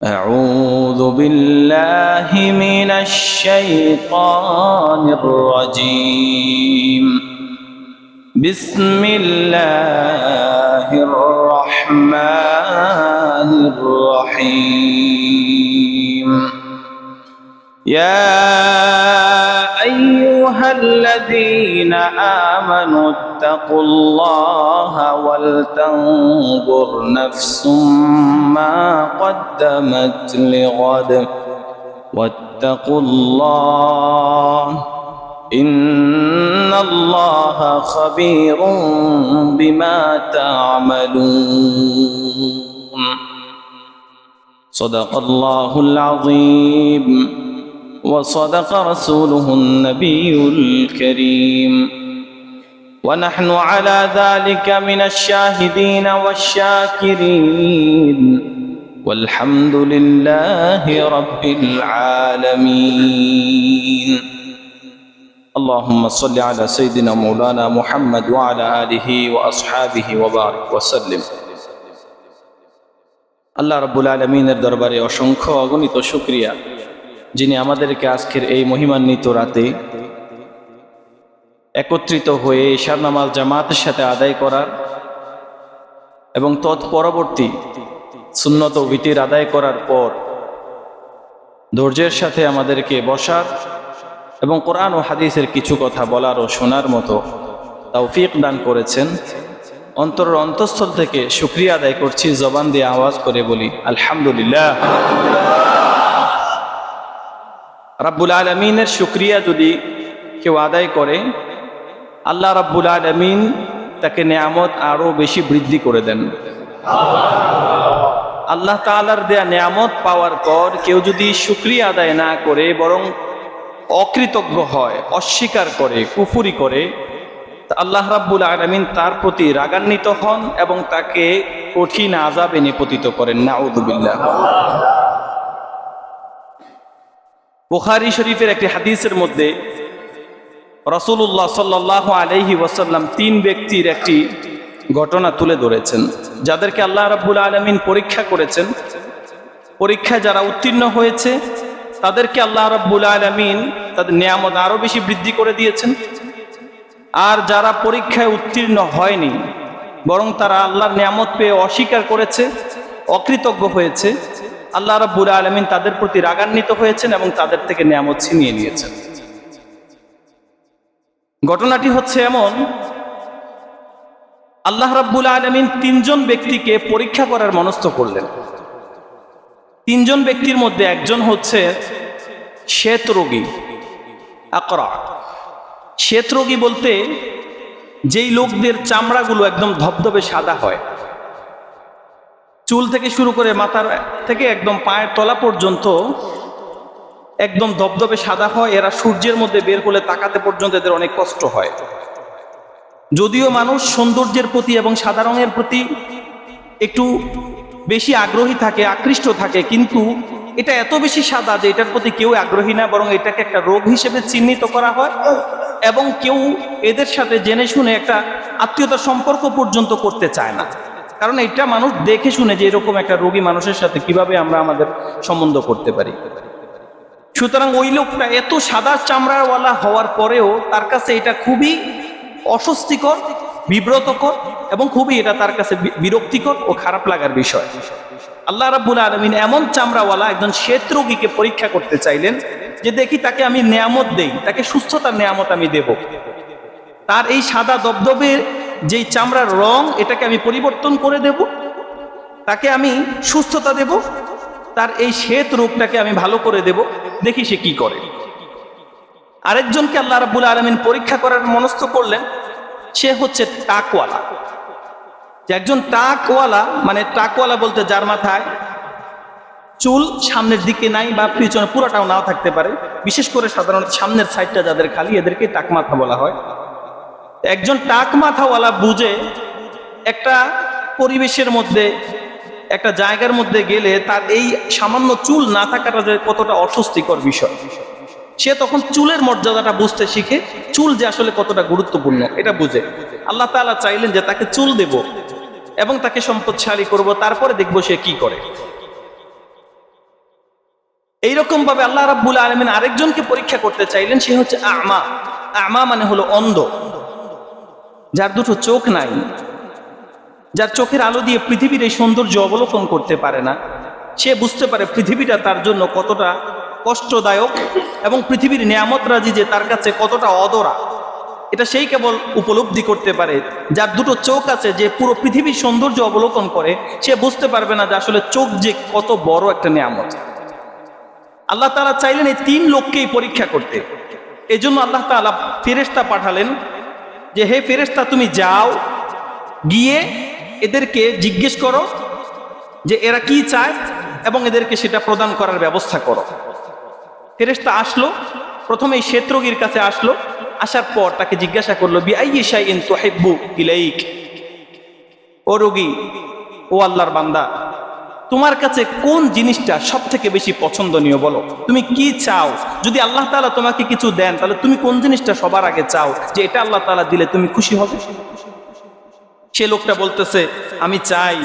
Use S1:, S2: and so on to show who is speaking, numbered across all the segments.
S1: أعوذ بالله من الشيطان الرجيم. بسم الله الرحمن الرحيم. يا أيها الذين آمنوا اتقوا الله ولتنظر نفس ما قدمت لغد واتقوا الله إن الله خبير بما تعملون. صدق الله العظيم وصدق رسوله النبي الكريم ونحن على ذلك من الشاهدين والشاكرين والحمد لله رب العالمين. اللهم صل على سيدنا مولانا محمد وعلى آله وأصحابه وبارك وسلم. আল্লাহ রাব্বুল আলামিনের দরবারে অসংখ্য অগণিত শুকরিয়া, যিনি আমাদেরকে আজকের এই মহিমান্বিত রাতে একত্রিত হয়ে ইশার নামাজ জামাতের সাথে আদায় করার এবং তৎপরবর্তী সুন্নত ও বিতির আদায় করার পর ধৈর্যের সাথে আমাদেরকে বসার এবং কোরআন ও হাদিসের কিছু কথা বলার ও শোনার মতো তৌফিক দান করেছেন। অন্তরের অন্তঃস্থল থেকে শুকরিয়া আদায় করছি, জবান দিয়ে আওয়াজ করে বলি আলহামদুলিল্লাহ। রাব্বুল আলামিনের শুকরিয়া যদি কেউ আদায় করে, আল্লাহ রাব্বুল আলামিন তাকে নেয়ামত আরো বেশি বৃদ্ধি করে দেন। আল্লাহ তাআলার দেয়া নেয়ামত পাওয়ার পর কেউ যদি শুকরিয়া আদায় না করে বরং অকৃতজ্ঞ হয়, অস্বীকার করে, কুফরি করে, আল্লাহ রাব্বুল আলামিন তার প্রতি রাগান্বিত হন এবং তাকে কঠিন আযাবে নিপতিত করেন। নাউযুবিল্লাহ। বুখারী শরীফের একটি হাদিসের মধ্যে রাসূলুল্লাহ সাল্লাল্লাহু আলাইহি ওয়াসাল্লাম তিন ব্যক্তির একটি ঘটনা তুলে ধরেছেন, যাদেরকে আল্লাহ রাব্বুল আলামিন পরীক্ষা করেছেন। পরীক্ষায় যারা উত্তীর্ণ হয়েছে তাদেরকে আল্লাহ রাব্বুল আলামিন তাদের নিয়ামত আরো বেশি বৃদ্ধি করে দিয়েছেন। আর যারা পরীক্ষায় উত্তীর্ণ হয়নি বরং তারা আল্লাহর নিয়ামত পেয়ে অস্বীকার করেছে, অকৃতজ্ঞ হয়েছে, আল্লাহ রাব্বুল আলামিন তাদের প্রতি রাগান্বিত হয়েছেন এবং তাদের থেকে নিয়ামত ছিনিয়ে নিয়েছেন। ঘটনাটি হচ্ছে এমন, আল্লাহ রাব্বুল আলামিন তিনজন ব্যক্তিকে পরীক্ষা করার মনস্থ করলেন। তিনজন ব্যক্তির মধ্যে একজন হচ্ছে শ্বেত রোগী, আকরা। শ্বেত রোগী বলতে যেই লোকদের চামড়াগুলো একদম ধবধবে সাদা হয়, চুল থেকে শুরু করে মাথার থেকে একদম পায়ের তলা পর্যন্ত একদম ধবধবে সাদা হয়। এরা সূর্যের মধ্যে বের হলে তাকাতে পর্যন্ত এদের অনেক কষ্ট হয়। যদিও মানুষ সৌন্দর্যের প্রতি এবং সাদা রঙের প্রতি একটু বেশি আগ্রহী থাকে, আকৃষ্ট থাকে, কিন্তু এটা এত বেশি সাদা যে এটার প্রতি কেউ আগ্রহী না, বরং এটাকে একটা রোগ হিসেবে চিহ্নিত করা হয় এবং কেউ এদের সাথে জেনে শুনে একটা আত্মীয়তার সম্পর্ক পর্যন্ত করতে চায় না। কারণ এটা মানুষ দেখে শুনে যে এরকম একটা রোগী মানুষের সাথে কিভাবে আমরা আমাদের সম্বন্ধ করতে পারি। সুতরাং ওই লোকটা এত সাদা চামড়াওয়ালা হওয়ার পরেও তার কাছে এটা খুবই অস্বস্তিকর, বিব্রতকর এবং খুবই এটা তার কাছে বিরক্তিকর ও খারাপ লাগার বিষয়। আল্লাহ রাব্বুল আলামিন এমন চামড়াওয়ালা একজন শ্বেত রোগীকে পরীক্ষা করতে চাইলেন যে দেখি তাকে আমি নেয়ামত দেই, তাকে সুস্থতার নেয়ামত আমি দেব। তার এই সাদা দবদবে যেই চামড়ার রং, এটাকে আমি পরিবর্তন করে দেব, তাকে আমি সুস্থতা দেব, তার এই শ্বেত রোগটাকে আমি ভালো করে দেব, দেখি সে কি করে। আরেকজনকে আল্লাহ রাব্বুল আলামিন পরীক্ষা করার মনস্থ করলেন, সে হচ্ছে টাকওয়ালা। যে একজন টাকওয়ালা, মানে টাকওয়ালা বলতে যার মাথায় চুল সামনের দিকে নাই বা পিছনে পুরোটাও নাও থাকতে পারে, বিশেষ করে সাধারণত সামনের সাইডটা যাদের খালি, এদেরকে টাক মাথা বলা হয়। একজন টাক মাথাওয়ালা বুঝে একটা পরিবেশের মধ্যে, একটা জায়গার মধ্যে গেলে তার এই সামান্য চুল না থাকাটা যে কতটা অস্বস্তিকর বিষয়, সে তখন চুলের মর্যাদাটা বুঝতে শিখে, চুল যে আসলে কতটা গুরুত্বপূর্ণ এটা বুঝে। আল্লাহ তাআলা চাইলেন যে তাকে চুল দেব এবং তাকে সম্পদশালী করব, তারপরে দেখব সে কি করে। এইরকম ভাবে আল্লাহ রাব্বুল আলামিন আরেকজনকে পরীক্ষা করতে চাইলেন, সে হচ্ছে আমা। আমা মানে হলো অন্ধ, যার দুটো চোখ নাই, যার চোখের আলো দিয়ে পৃথিবীর এই সৌন্দর্য অবলোকন করতে পারে না। সে বুঝতে পারে পৃথিবীটা তার জন্য কতটা কষ্টদায়ক এবং পৃথিবীর নিয়ামত রাজি যে তার কাছে কতটা অদরা। এটা সেই কেবল উপলব্ধি করতে পারে। যার দুটো চোখ আছে, যে পুরো পৃথিবীর সৌন্দর্য অবলোকন করে, সে বুঝতে পারবে না যে আসলে চোখ যে কত বড় একটা নিয়ামত। আল্লাহ তাআলা চাইলেন এই তিন লোককেই পরীক্ষা করতে। এই জন্য আল্লাহ তাআলা ফেরেশতা পাঠালেন যে, হে ফেরেশতা, তুমি যাও, গিয়ে এদেরকে জিজ্ঞেস করো যে এরা কি চায় এবং এদেরকে সেটা প্রদান করার ব্যবস্থা করো। ফেরেশতা আসলো, প্রথমে এই শ্বেতরোগীর কাছে আসলো। আসার পর তাকে জিজ্ঞাসা করলো, বিআইয়ি শাইইন তুহিব্বু ইলাইক, ও রোগী, ও আল্লাহর বান্দা, তোমার কাছে কোন জিনিসটা সব থেকে বেশি পছন্দনীয়, বলো তুমি কি চাও। যদি আল্লাহ তাআলা তোমাকে কিছু দেন, তাহলে তুমি কোন জিনিসটা সবার আগে চাও যে এটা আল্লাহ তাআলা দিলে তুমি খুশি হবে? সে লোকটা বলতেছে, আমি চাই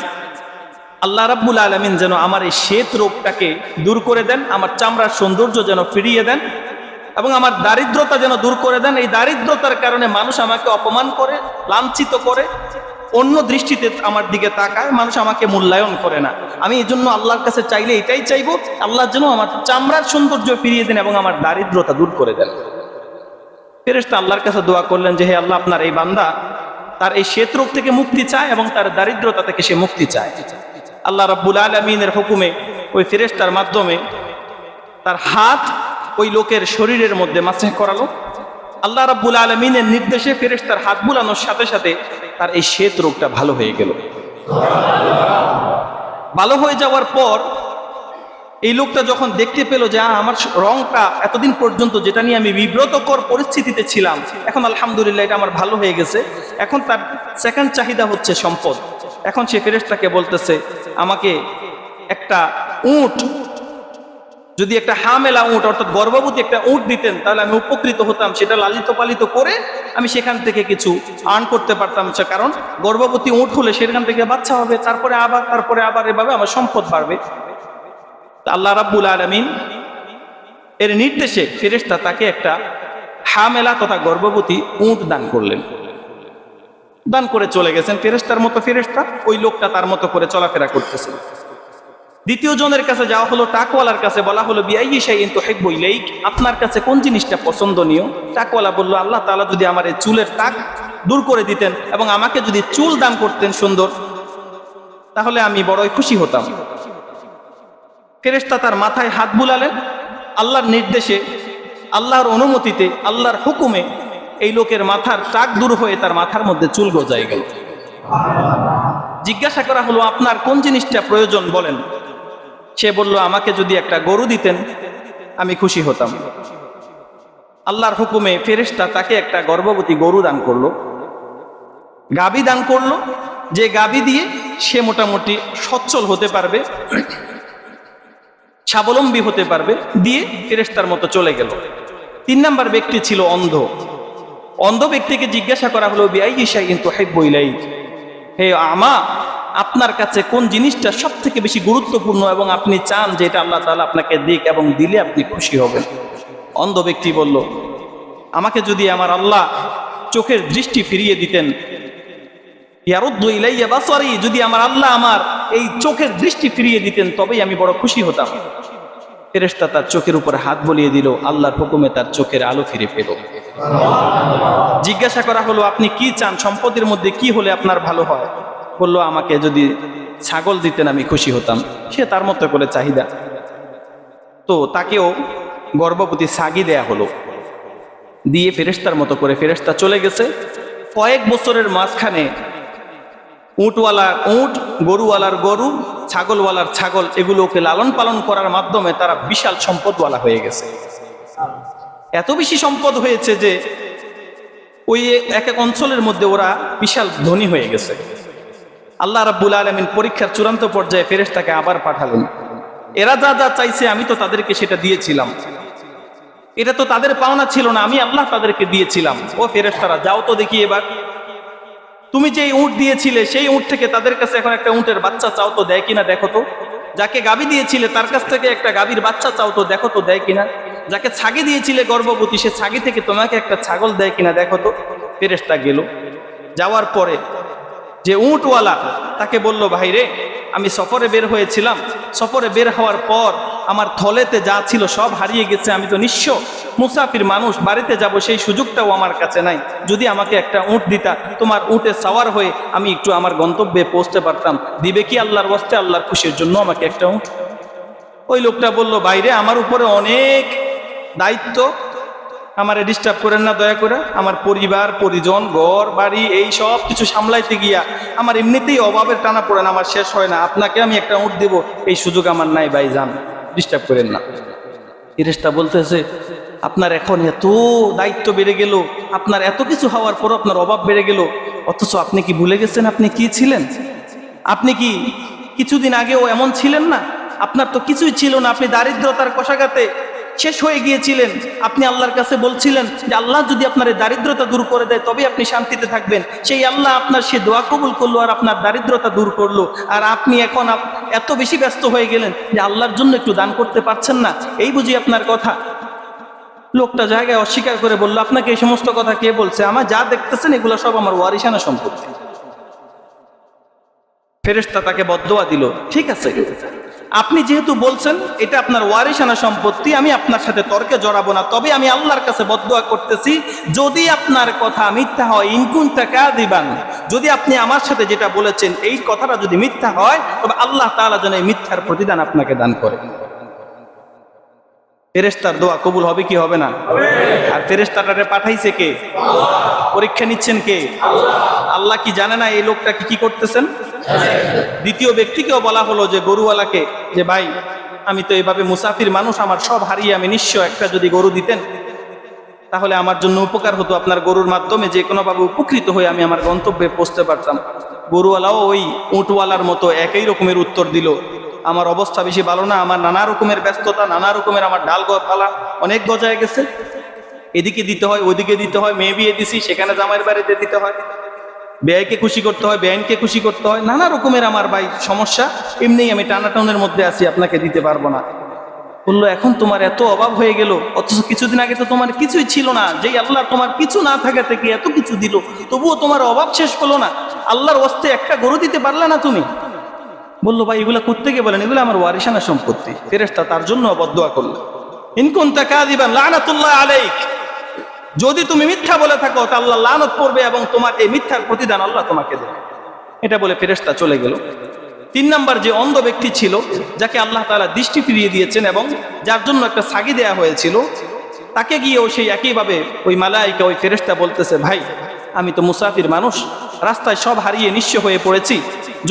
S1: আল্লাহ রাব্বুল আলামিন যেন আমার এই শ্বেত রোগটাকে দূর করে দেন, আমার চামড়ার সৌন্দর্য যেন ফিরিয়ে দেন, এবং আমার দারিদ্রতা যেন দূর করে দেন। এই দারিদ্রতার কারণে মানুষ আমাকে অপমান করে, লাঞ্ছিত করে, অন্য দৃষ্টিতে আমার দিকে তাকায়, মানুষ আমাকে মূল্যায়ন করে না। আমি এই জন্য আল্লাহর কাছে চাইলে এটাই চাইবো, আল্লাহ যেন আমার চামড়ার সৌন্দর্য ফিরিয়ে দেন এবং আমার দারিদ্রতা দূর করে দেন। ফেরেশতা আল্লাহর কাছে দোয়া করলেন যে, হে আল্লাহ, আপনার এই বান্দা তার এই শ্বেত রোগ থেকে মুক্তি চায় এবং তার দারিদ্রতা থেকে সে মুক্তি চায়। আল্লাহ রাব্বুল আলামিনের হুকুমে ওই ফেরেশতার মাধ্যমে তার হাত ওই লোকের শরীরের মধ্যে মাসহ করালো। আল্লাহ রাব্বুল আলামিনের নির্দেশে ফেরেশতার হাত বুলানোর সাথে সাথে তার এই শ্বেত রোগটা ভালো হয়ে গেল। ভালো হয়ে যাওয়ার পর এই লোকটা যখন দেখতে পেল যে আমার রংটা এতদিন পর্যন্ত যেটা নিয়ে আমি বিব্রতকর পরিস্থিতিতে ছিলাম, এখন আলহামদুলিল্লাহ এটা আমার ভালো হয়ে গেছে, এখন তার সেকেন্ড চাহিদা হচ্ছে সম্পদ। এখন সে ফেরেশতাকে বলতেছে, আমাকে একটা উট, যদি একটা হামেলা উট অর্থাৎ গর্ভবতী একটা উট দিতেন তাহলে আমি উপকৃত হতাম, সেটা লালিত পালিত করে আমি সেখান থেকে কিছু আর্ন করতে পারতাম। কারণ গর্ভবতী উট হলে সেখান থেকে বাচ্চা হবে, তারপরে আবার এভাবে আমার সম্পদ বাড়বে। আল্লাহ রাব্বুল আলামিন এর নির্দেশে ফেরেশতা তাকে একটা হামেলা তথা গর্ভবতী উট দান করলেন। দান করে চলে গেছেন। ফেরেশতার মতো ফেরেশতা, ওই লোকটা তার মতো করে চলাফেরা করতেছে। দ্বিতীয় জনের কাছে যাওয়া হলো, টাকওয়ালার কাছে বলা হলো, বিআইয়ি শাইইন তুহিব্বু ইলাইক, আপনার কাছে কোন জিনিসটা পছন্দনীয়? টাকওয়ালা বলল, আল্লাহ তাআলা যদি আমার এই চুলের টাক দূর করে দিতেন এবং আমাকে যদি চুল দান করতেন সুন্দর, তাহলে আমি বড়ই খুশি হতাম। ফেরেশতা তার মাথায় হাত বুলালেন। আল্লাহর নির্দেশে, আল্লাহর অনুমতিতে, আল্লাহর হুকুমে এই লোকের মাথার টাক দূর হয়ে তার মাথার মধ্যে চুল গজায় গেল। জিজ্ঞাসা করা হলো, আপনার কোন জিনিসটা প্রয়োজন বলেন। সে বলল, আমাকে যদি একটা গরু দিতেন আমি খুশি হতাম। আল্লাহর হুকুমে ফেরেশতা তাকে একটা গর্ভবতী গরু দান করলো, গাভী দান করলো, যে গাভী দিয়ে সে মোটামুটি সচ্ছল হতে পারবে, স্বাবলম্বী হতে পারবে, দিয়ে ফেরেশতার মতো চলে গেল। 3 নাম্বার ব্যক্তি ছিল অন্ধ। অন্ধ ব্যক্তিকে জিজ্ঞাসা করা হলো, বিআইয়ি শাইইন তুহিব্বু ইলাইক, হে আমা, আপনার কাছে কোন জিনিসটা সব থেকে বেশি গুরুত্বপূর্ণ এবং আপনি চান যে এটা আল্লাহ তাআলা আপনাকে দিক এবং দিলে আপনি খুশি হবেন? অন্ধ ব্যক্তি বলল, আমাকে যদি আমার আল্লাহ চোখের দৃষ্টি ফিরিয়ে দিতেন, ইয়ারুদ্দু ইলাইয়া বাসারি, যদি আমার আল্লাহ আমার এই চোখের দৃষ্টি ফিরিয়ে দিতেন তবেই আমি বড় খুশি হতাম। ফেরেশতা তার চোখের উপর হাত বুলিয়ে দিল, আল্লাহর হুকুমে তার চোখের আলো ফিরে পেল। জিজ্ঞাসা করা হলো, আপনি কি চান, সম্পদের মধ্যে কি হলে আপনার ভালো হয়? বলল, আমাকে যদি ছাগল দিতেন আমি খুশি হতাম। সে তার মতো করে চাহিদা, তো তাকেও গর্ভবতী ছাগি দেয়া হলো, দিয়ে ফেরেশতার মতো করে ফেরেশতা চলে গেছে। কয়েক বছরের মাঝখানে উটওয়ালার উট, গরুওয়ালার গরু, ছাগলওয়ালার ছাগল, এগুলোকে লালন পালন করার মাধ্যমে তারা বিশাল সম্পদওয়ালা হয়ে গেছে। এত বেশি সম্পদ হয়েছে যে ওই এক এক অঞ্চলের মধ্যে ওরা বিশাল ধনী হয়ে গেছে। আল্লাহ রাব্বুল আলামিন পরীক্ষার চূড়ান্ত পর্যায়ে ফেরেশতাকে আবার পাঠালেন। এরা যা যা চাইছে আমি তো তাদেরকে সেটা দিয়েছিলাম, এটা তো তাদের পাওনা ছিল না, আমি আল্লাহ তাদেরকে দিয়েছিলাম। ও ফেরেশতারা, যাও তো দেখি এবার, তুমি যে উট দিয়েছিলে সেই উট থেকে তাদের কাছে এখন একটা উটের বাচ্চা চাও তো, দেয় কিনা দেখো তো। যাকে গাবি দিয়েছিলে তার কাছ থেকে একটা গাবির বাচ্চা চাও তো, দেখো তো দেয় কিনা। যাকে ছাগি দিয়েছিলে গর্ভবতী, সে ছাগি থেকে তোমাকে একটা ছাগল দেয় কিনা, দেখো তো। ফেরেশতা গেল, যাওয়ার পরে যে উটওয়ালা তাকে বলল, ভাই রে, আমি সফরে বের হয়েছিলাম, সফরে বের হওয়ার পর আমার থলেতে যা ছিল সব হারিয়ে গেছে, আমি তো নিঃস্ব মুসাফির মানুষ, বাড়িতে যাব সেই সুযোগটাও আমার কাছে নাই, যদি আমাকে একটা উট দিতা, তোমার উটে সাওয়ার হয়ে আমি একটু আমার গন্তব্যে পৌঁছতে পারতাম, দিবে কি আল্লাহর ওয়াস্তে, আল্লাহর খুশির জন্য আমাকে একটা উট? ওই লোকটা বলল, বাইরে আমার উপরে অনেক দায়িত্ব, আমারে ডিস্টার্ব করেন না দয়া করে, আমার পরিবার পরিজন ঘর বাড়ি এই সব কিছু সামলাইতে গিয়া আমার এমনিতেই অভাবের টানা পড়েন, আমার শেষ হয় না, আপনাকে আমি একটা উট দেব এই সুযোগ আমার নাই, ভাই যান, ডিস্টার্ব করেন না। ফেরেশতা বলতেছে, আপনার এখন এত দায়িত্ব বেড়ে গেল, আপনার এত কিছু হওয়ার পর আপনার অভাব বেড়ে গেল, অথচ আপনি কি ভুলে গেছেন আপনি কি ছিলেন? আপনি কি কিছুদিন আগেও এমন ছিলেন না? আপনার তো কিছুই ছিল না, আপনি দারিদ্রতার কষাঘাতে শেষ হয়ে গিয়েছিলেন। আপনি আল্লাহর কাছে বলছিলেন যে আল্লাহ যদি আপনার এই দারিদ্রতা দূর করে দেয় তবে আপনি শান্তিতে থাকবেন। সেই আল্লাহ আপনার সে দোয়া কবুল করলো আর আপনার দারিদ্রতা দূর করলো, আর আপনি এখন এত বেশি ব্যস্ত হয়ে গেলেন যে আল্লাহর জন্য একটু দান করতে পারছেন না, এই বুঝি আপনার কথা? লোকটা জায়গায় অস্বীকার করে বলল, আপনাকে এই সমস্ত কথা কে বলছে? আমার যা দেখতেছেন এগুলো সব আমার ওয়ারিসানা সম্পত্তি। ফেরেশতা তাকে বদদোয়া দিল, ঠিক আছে, আপনি যেহেতু বলছেন এটা আপনার ওয়ারিসানা সম্পত্তি, আমি আপনার সাথে তর্কে জড়াবো না, তবে আমি আল্লাহর কাছে বদদোয়া করতেছি, যদি আপনার কথা মিথ্যা হয়, ইনকুনতা কাযিবান, যদি আপনি আমার সাথে যেটা বলেছেন এই কথাটা যদি মিথ্যা হয়, তবে আল্লাহ তাআলা যেন এই মিথ্যার প্রতিদান আপনাকে দান করেন। ফেরেশতার দোয়া কবুল হবে কি হবে না? আর ফেরেশতাটারে পাঠাইছে কে? পরীক্ষা নিচ্ছেন কে? আল্লাহ কি জানে না এই লোকটাকে কি করতেছেন? দ্বিতীয় ব্যক্তিকেও বলা হলো যে গরুওয়ালাকে, যে ভাই আমি তো এইভাবে মুসাফির মানুষ, আমার সব হারিয়ে আমি নিঃস্ব, একটা যদি গরু দিতেন তাহলে আমার জন্য উপকার হতো, আপনার গরুর মাধ্যমে যে কোনোভাবে উপকৃত হয়ে আমি আমার গন্তব্যে পৌঁছতে পারতাম। গরুওয়ালাও ওই উটওয়ালার মতো একই রকমের উত্তর দিল, আমার অবস্থা বেশি ভালো না, আমার নানা রকমের ব্যস্ততা, নানা রকমের আমার ডাল পালা অনেক গজায় গেছে, এদিকে দিতে হয় ওইদিকে দিতে হয়, মেয়ে বিয়ে দিছি সেখানে জামাইয়ের বাড়িতে দিতে হয়, ব্যয়কে খুশি করতে হয়, বেআইনকে খুশি করতে হয়, নানা রকমের আমার ভাই সমস্যা, এমনিই আমি টানাটানের মধ্যে আছি, আপনাকে দিতে পারবো না। বললো, এখন তোমার এত অভাব হয়ে গেল, অথচ কিছুদিন আগে তো তোমার কিছুই ছিল না, যেই আল্লাহ তোমার কিছু না থাকা থেকে এত কিছু দিল, তবুও তোমার অভাব শেষ হলো না, আল্লাহর ওয়াস্তে একটা গরু দিতে পারলে না তুমি? বললো, ভাই এগুলা কোত্থেকে বলেন, এগুলো আমার ওয়ারিসানা সম্পত্তি। ফেরেশতা তার জন্য বদদোয়া করলো, ইন কুনতা কাযিবান লানাতুল্লাহ আলাইক, যদি তুমি মিথ্যা বলে থাকো তা আল্লাহ লানত করবে এবং তোমার এই মিথ্যার প্রতিদান আল্লাহ তোমাকে দেবে। এটা বলে ফেরেশতা চলে গেল। 3 নাম্বার যে অন্ধ ব্যক্তি ছিল, যাকে আল্লাহ তাআলা দৃষ্টি ফিরিয়ে দিয়েছেন এবং যার জন্য একটা ছাগি দেয়া হয়েছিল, তাকে গিয়েও সেই একইভাবে ওই মালায়েকা ওই ফেরেশতা বলতেছে, ভাই আমি তো মুসাফির মানুষ, রাস্তায় সব হারিয়ে নিঃস্ব হয়ে পড়েছি,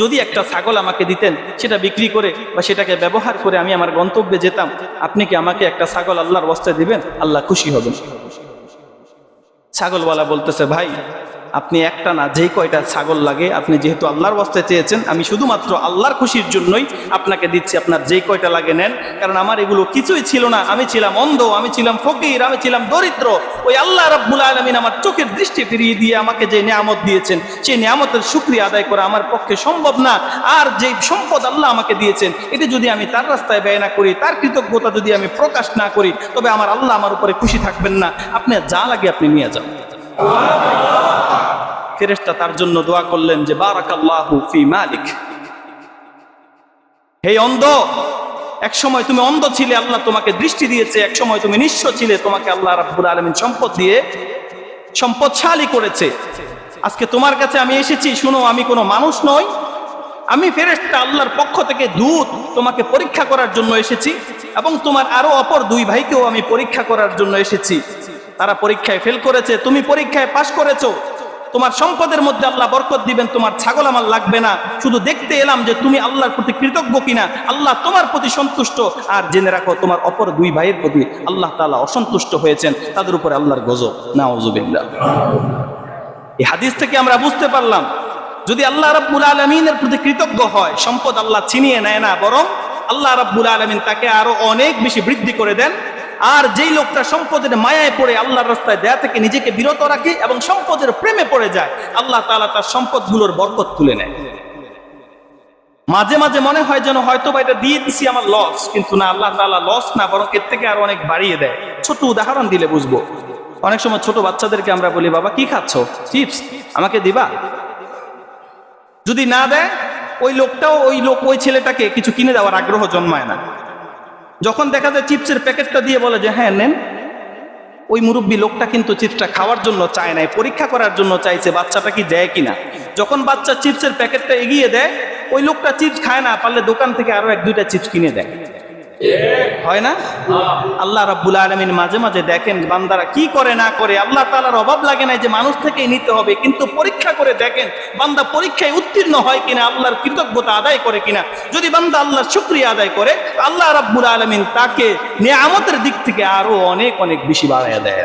S1: যদি একটা ছাগল আমাকে দিতেন, সেটা বিক্রি করে বা সেটাকে ব্যবহার করে আমি আমার গন্তব্যে যেতাম, আপনি কি আমাকে একটা ছাগল আল্লাহর ওয়াস্তে দিবেন? আল্লাহ খুশি হবেন। ছাগলওয়ালা বলতেছে, ভাই আপনি একটা না, যেই কয়টা ছাগল লাগে, আপনি যেহেতু আল্লাহর ওয়াস্তে চেয়েছেন, আমি শুধুমাত্র আল্লাহর খুশির জন্যই আপনাকে দিচ্ছি, আপনার যেই কয়টা লাগে নেন, কারণ আমার এগুলো কিছুই ছিল না, আমি ছিলাম অন্ধ, আমি ছিলাম ফকির, আমি ছিলাম দরিদ্র, ওই আল্লাহ রাব্বুল আলামিন আমার চোখের দৃষ্টি ফিরিয়ে দিয়ে আমাকে যে নিয়ামত দিয়েছেন, সেই নিয়ামতের শুকরিয়া আদায় করা আমার পক্ষে সম্ভব না, আর যে সম্পদ আল্লাহ আমাকে দিয়েছেন এটা যদি আমি তার রাস্তায় ব্যয় না করি, তার কৃতজ্ঞতা যদি আমি প্রকাশ না করি, তবে আমার আল্লাহ আমার উপরে খুশি থাকবেন না, আপনি যা লাগে আপনি নিয়ে যান। ফেরেশতা তার জন্য দোয়া করলেন যে বারাকাল্লাহু ফি মালিক, হে অন্ধ, এক সময় তুমি অন্ধ ছিলে, আল্লাহ তোমাকে দৃষ্টি দিয়েছে, এক সময় তুমি নিঃস্ব ছিলে, তোমাকে আল্লাহ রাব্বুল আলামিন সম্পদ দিয়ে সম্পদশালী করেছে, আজকে তোমার কাছে আমি এসেছি, শুনো আমি কোনো মানুষ নই, আমি ফেরেশতা আল্লাহর পক্ষ থেকে দূত, তোমাকে পরীক্ষা করার জন্য এসেছি এবং তোমার আরো অপর 2 ভাইকেও আমি পরীক্ষা করার জন্য এসেছি, তারা পরীক্ষায় ফেল করেছে, তুমি পরীক্ষায় পাশ করেছো, তোমার সম্পদের মধ্যে আল্লাহ বরকত দিবেন, তোমার ছাগল আমার লাগবে না, শুধু দেখতে এলাম যে তুমি আল্লাহর প্রতি কৃতজ্ঞ কিনা, আল্লাহ তোমার প্রতি সন্তুষ্ট, আর জেনে রাখো তোমার অপর 2 ভাইয়ের প্রতি আল্লাহ তাআলা অসন্তুষ্ট হয়েছেন, তাদের উপরে আল্লাহর গজব, নাউযুবিল্লাহ। এই হাদিস থেকে আমরা বুঝতে পারলাম, যদি আল্লাহ রাব্বুল আলামিনের প্রতি কৃতজ্ঞ হয়, সম্পদ আল্লাহ ছিনিয়ে নেয় না, বরং আল্লাহ রাব্বুল আলামিন তাকে আরো অনেক বেশি বৃদ্ধি করে দেন। আর যেই লোকটা সম্পদের মায়ায় পড়ে আল্লাহর রাস্তায় দেয়া থেকে নিজেকে বিরত রাখে এবং সম্পদের প্রেমে পড়ে যায়, আল্লাহ তাআলা তার সম্পদগুলোর বরকত তুলে নেয়। মাঝে মাঝে মনে হয় যেন হয়তো বা এটা দিয়ে দিছি আমার লস, কিন্তু না, আল্লাহ তাআলা লস না, বরং এর থেকে আরো অনেক বাড়িয়ে দেয়। ছোট উদাহরণ দিলে বুঝবো। অনেক সময় ছোট বাচ্চাদেরকে আমরা বলি, বাবা কি খাচ্ছ? চিপস, আমাকে দিবা? যদি না দেয়, ওই ছেলেটাকে কিছু কিনে দেওয়ার আগ্রহ জন্মায় না। যখন দেখা যায় চিপসের প্যাকেটটা দিয়ে বলে যে হ্যাঁ নেন, ওই মুরব্বী লোকটা কিন্তু চিপসটা খাওয়ার জন্য চায় নাই, পরীক্ষা করার জন্য চাইছে বাচ্চাটা কি দেয় কিনা। যখন বাচ্চা চিপসের প্যাকেটটা এগিয়ে দেয়, ওই লোকটা চিপস খায় না, পারলে দোকান থেকে আরো 1-2টা চিপস কিনে দেয়। হয় না? আল্লাহ রাব্বুল আলামিন মাঝে মাঝে দেখেন বান্দারা কি করে না করে। আল্লাহ তাআলার অভাব লাগে না যে মানুষ থেকেই নিতে হবে, কিন্তু পরীক্ষা করে দেখেন বান্দা পরীক্ষায় উত্তীর্ণ হয় কিনা, আল্লাহর কৃতজ্ঞতা আদায় করে কিনা। যদি বান্দা আল্লাহর শুকরিয়া আদায় করে, আল্লাহ রাব্বুল আলামিন তাকে নিয়ামতের দিক থেকে আরো অনেক অনেক বেশি বাড়ায় দেয়।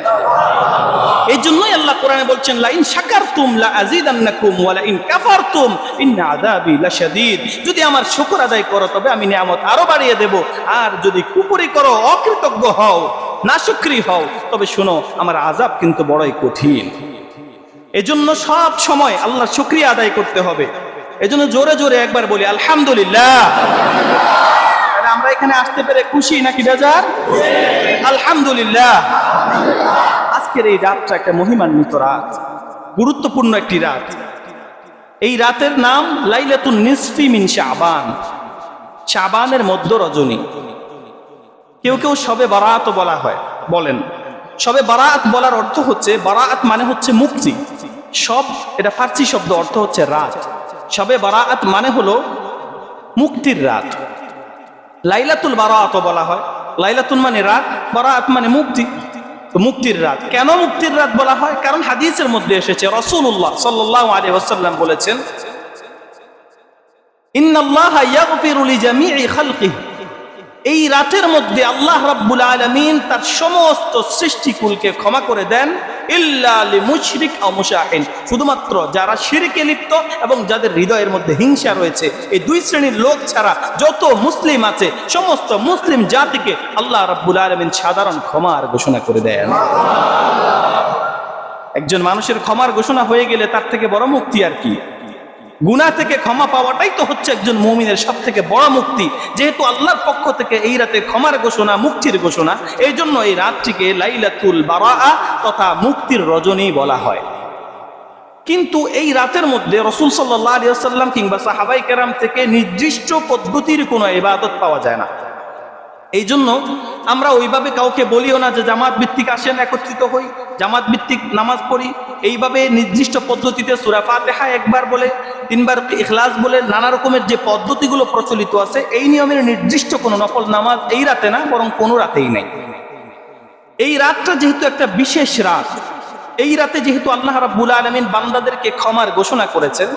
S1: এই জন্যই আল্লাহ কোরআনে বলছেন, লা ইন শাকারতুম লা আযীদান্নাকুম ওয়া লা ইন কাফারতুম ইন্না আযাবি লাশাদীদ। যদি আমার শুকর আদায় করো তবে আমি নিয়ামত আরো বাড়িয়ে দেব, আর যদি কুফরি করো, অকৃতজ্ঞ হও, নাশুকরি হও, তবে শোনো আমার আযাব কিন্তু বড়ই কঠিন। এজন্য সব সময় আল্লাহর শুকরিয়া আদায় করতে হবে। এজন্য জোরে জোরে একবার বলি আলহামদুলিল্লাহ। আমরা এখানে আসতে পেরে খুশি নাকি বেজার? আলহামদুলিল্লাহ। আজকের এই রাতটা একটা মহিমান্বিত রাত, গুরুত্বপূর্ণ একটি রাত। এই রাতের নাম লাইলাতুন নিসফি মিন শাবান, শাবানের মধ্য রজনী। কেউ কেউ শবে বারাত বলা হয়, বলেন। শবে বারাত বলার অর্থ হচ্ছে, বারাত মানে হচ্ছে মুক্তি। সব, এটা ফার্সি শব্দ, অর্থ হচ্ছে রাত। শবে বারাত মানে হলো মুক্তির রাত। লাইলাতুল বারাত বলা হয়, লাইলাতুন মানে রাত, বারাত মানে মুক্তি। তো মুক্তির রাত কেন মুক্তির রাত বলা হয়? কারণ হাদিসের মধ্যে এসেছে, রাসূলুল্লাহ সাল্লাল্লাহু আলাইহি ওয়াসাল্লাম বলেছেন, ইন্নাল্লাহা ইয়াগফিরু লিজামিই খালকিহি। এই রাতের মধ্যে আল্লাহ রাব্বুল আলামিন তার সমস্ত সৃষ্টিকুলকে ক্ষমা করে দেন, ইল্লা লিমুশরিক আও মুশাহিন, শুধুমাত্র যারা শিরকে লিপ্ত এবং যাদের হৃদয়ের মধ্যে হিংসা রয়েছে, এই দুই শ্রেণীর লোক ছাড়া যত মুসলিম আছে সমস্ত মুসলিম জাতিকে আল্লাহ রাব্বুল আলামিন সাধারণ ক্ষমার ঘোষণা করে দেন। একজন মানুষের ক্ষমার ঘোষণা হয়ে গেলে তার থেকে বড় মুক্তি আর কি? গুনাহ থেকে ক্ষমা পাওয়াটাই তো হচ্ছে একজন মুমিনের সব থেকে বড় মুক্তি। যেহেতু আল্লাহর পক্ষ থেকে এই রাতে ক্ষমার ঘোষণা, মুক্তির ঘোষণা, এই জন্য এই রাতটিকে লাইলাতুল বারাআ তথা মুক্তির রজনী বলা হয়। কিন্তু এই রাতের মধ্যে রাসূল সাল্লাল্লাহু আলাইহি ওয়াসাল্লাম কিংবা সাহাবায়ে কেরাম থেকে নির্দিষ্ট পদ্ধতির কোনো ইবাদত পাওয়া যায় না। এই জন্য আমরা ওইভাবে কাউকে বলিও না যে জামাত ভিত্তিক আসেন, একত্রিত হই, জামাত ভিত্তিক নামাজ পড়ি। এইভাবে নির্দিষ্ট পদ্ধতিতে সূরা ফাতিহা একবার বলে, 3 বার ইখলাস বলে, নানা রকমের যে পদ্ধতিগুলো প্রচলিত আছে, এই নিয়মের নির্দিষ্ট কোনো নফল নামাজ এই রাতে না, বরং কোনো রাতেই নেই। এই রাতটা যেহেতু একটা বিশেষ রাত, এই রাতে যেহেতু আল্লাহ রাব্বুল আলামিন বান্দাদেরকে ক্ষমার ঘোষণা করেছেন,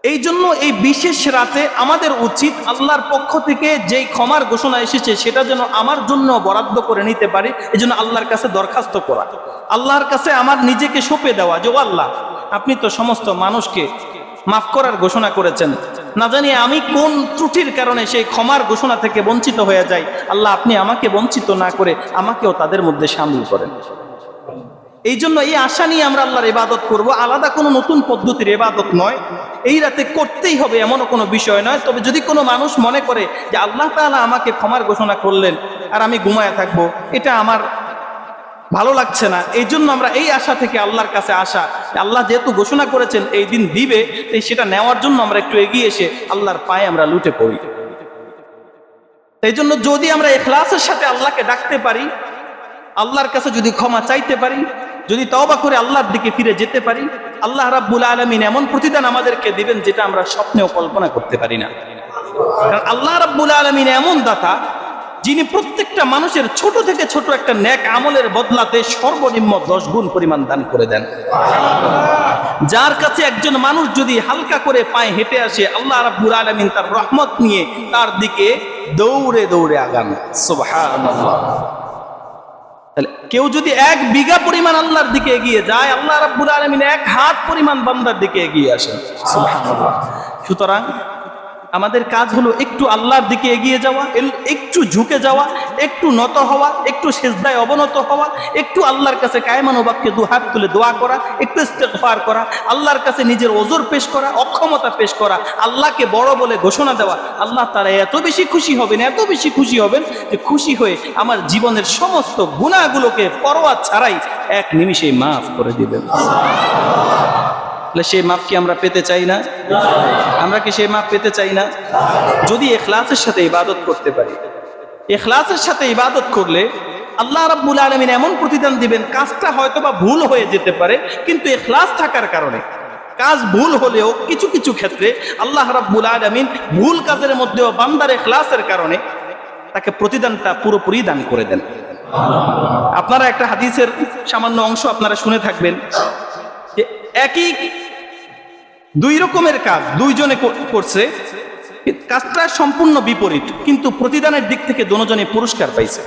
S1: এই জন্য এই বিশেষ রাতে আমাদের উচিত আল্লাহর পক্ষ থেকে যেই ক্ষমার ঘোষণা এসেছে সেটা যেন আমার জন্য বরাদ্দ করে নিতে পারি। এই জন্য আল্লাহর কাছে দরখাস্ত করা, আল্লাহর কাছে আমার নিজেকে সঁপে দেওয়া, যে আল্লাহ আপনি তো সমস্ত মানুষকে মাফ করার ঘোষণা করেছেন, না জানি আমি কোন ত্রুটির কারণে সেই ক্ষমার ঘোষণা থেকে বঞ্চিত হয়ে যাই। আল্লাহ আপনি আমাকে বঞ্চিত না করে আমাকেও তাদের মধ্যে শামিল করেন। এই জন্য এই আশা নিয়ে আমরা আল্লাহর ইবাদত করব, আলাদা কোনো নতুন পদ্ধতির ইবাদত নয়। এই রাতে করতেই হবে এমনও কোনো বিষয় নয়। তবে যদি কোনো মানুষ মনে করে যে আল্লাহ তাআলা আমাকে ক্ষমার ঘোষণা করলেন আর আমি ঘুমায় থাকবো, এটা আমার ভালো লাগছে না, এই জন্য আমরা এই আশা থেকে আল্লাহর কাছে আসা, আল্লাহ যেহেতু ঘোষণা করেছেন এই দিন দিবে, সেটা নেওয়ার জন্য আমরা একটু এগিয়ে এসে আল্লাহর পায়ে আমরা লুটে পড়ি। এই জন্য যদি আমরা ইখলাসের সাথে আল্লাহকে ডাকতে পারি, আল্লাহর কাছে যদি ক্ষমা চাইতে পারি, যদি তওবা করে আল্লাহর দিকে ফিরে যেতে পারি, আল্লাহ রাব্বুল আলামিন এমন প্রতিদান আমাদেরকে দিবেন যেটা আমরা স্বপ্নেও কল্পনা করতে পারি না। কারণ আল্লাহ রাব্বুল আলামিন এমন দাতা, যিনি প্রত্যেকটা মানুষের ছোট থেকে ছোট একটা নেক আমলের বদলাতে সর্বনিম্ন 10 গুণ পরিমাণ দান করে দেন। যার কাছে একজন মানুষ যদি হালকা করে পায়ে হেঁটে আসে, আল্লাহ রাব্বুল আলামিন তার রহমত নিয়ে তার দিকে দৌড়ে দৌড়ে আগান। সুবহানাল্লাহ। কেউ যদি 1 বিঘা পরিমাণ আল্লাহর দিকে এগিয়ে যায়, আল্লাহ রাব্বুল আলামিন 1 হাত পরিমাণ বান্দার দিকে এগিয়ে আসেন। সুবহানাল্লাহ। সুতরাং আমাদের কাজ হলো একটু আল্লাহর দিকে এগিয়ে যাওয়া, একটু ঝুঁকে যাওয়া, একটু নত হওয়া, একটু সিজদায় অবনত হওয়া, একটু আল্লাহর কাছে কায়মান বাক্যে দুহাত তুলে দোয়া করা, একটু ইস্তেগফার করা, আল্লাহর কাছে নিজের ওজর পেশ করা, অক্ষমতা পেশ করা, আল্লাহকে বড় বলে ঘোষণা দেওয়া। আল্লাহ তাআলা এত বেশি খুশি হবেন, এত বেশি খুশি হবেন যে খুশি হয়ে আমার জীবনের সমস্ত গুনাহগুলোকে পরোয়া ছাড়াই এক নিমিষেই মাফ করে দিবেন। সেই মাফ কি আমরা পেতে চাই না? আমরা কি সেই মাফ পেতে চাই না? যদি ইখলাসের সাথে ইবাদত করতে পারি, ইখলাসের সাথে ইবাদত করলে আল্লাহ রাব্বুল আলামিন এমন প্রতিদান দিবেন, কাজটা হয়তো বা ভুল হয়ে যেতে পারে, কিন্তু ইখলাস থাকার কারণে কাজ ভুল হলেও কিছু কিছু ক্ষেত্রে আল্লাহ রাব্বুল আলামিন ভুল কাজের মধ্যেও বান্দার ইখলাসের কারণে তাকে প্রতিদানটা পুরোপুরি দান করে দেন। আপনারা একটা হাদিসের সামান্য অংশ আপনারা শুনে থাকবেন যে একই দুই রকমের কাজ দুইজনে করছে, কাজটা সম্পূর্ণ বিপরীত, কিন্তু প্রতিদানের দিক থেকে দুজনে পুরস্কার পাইছে।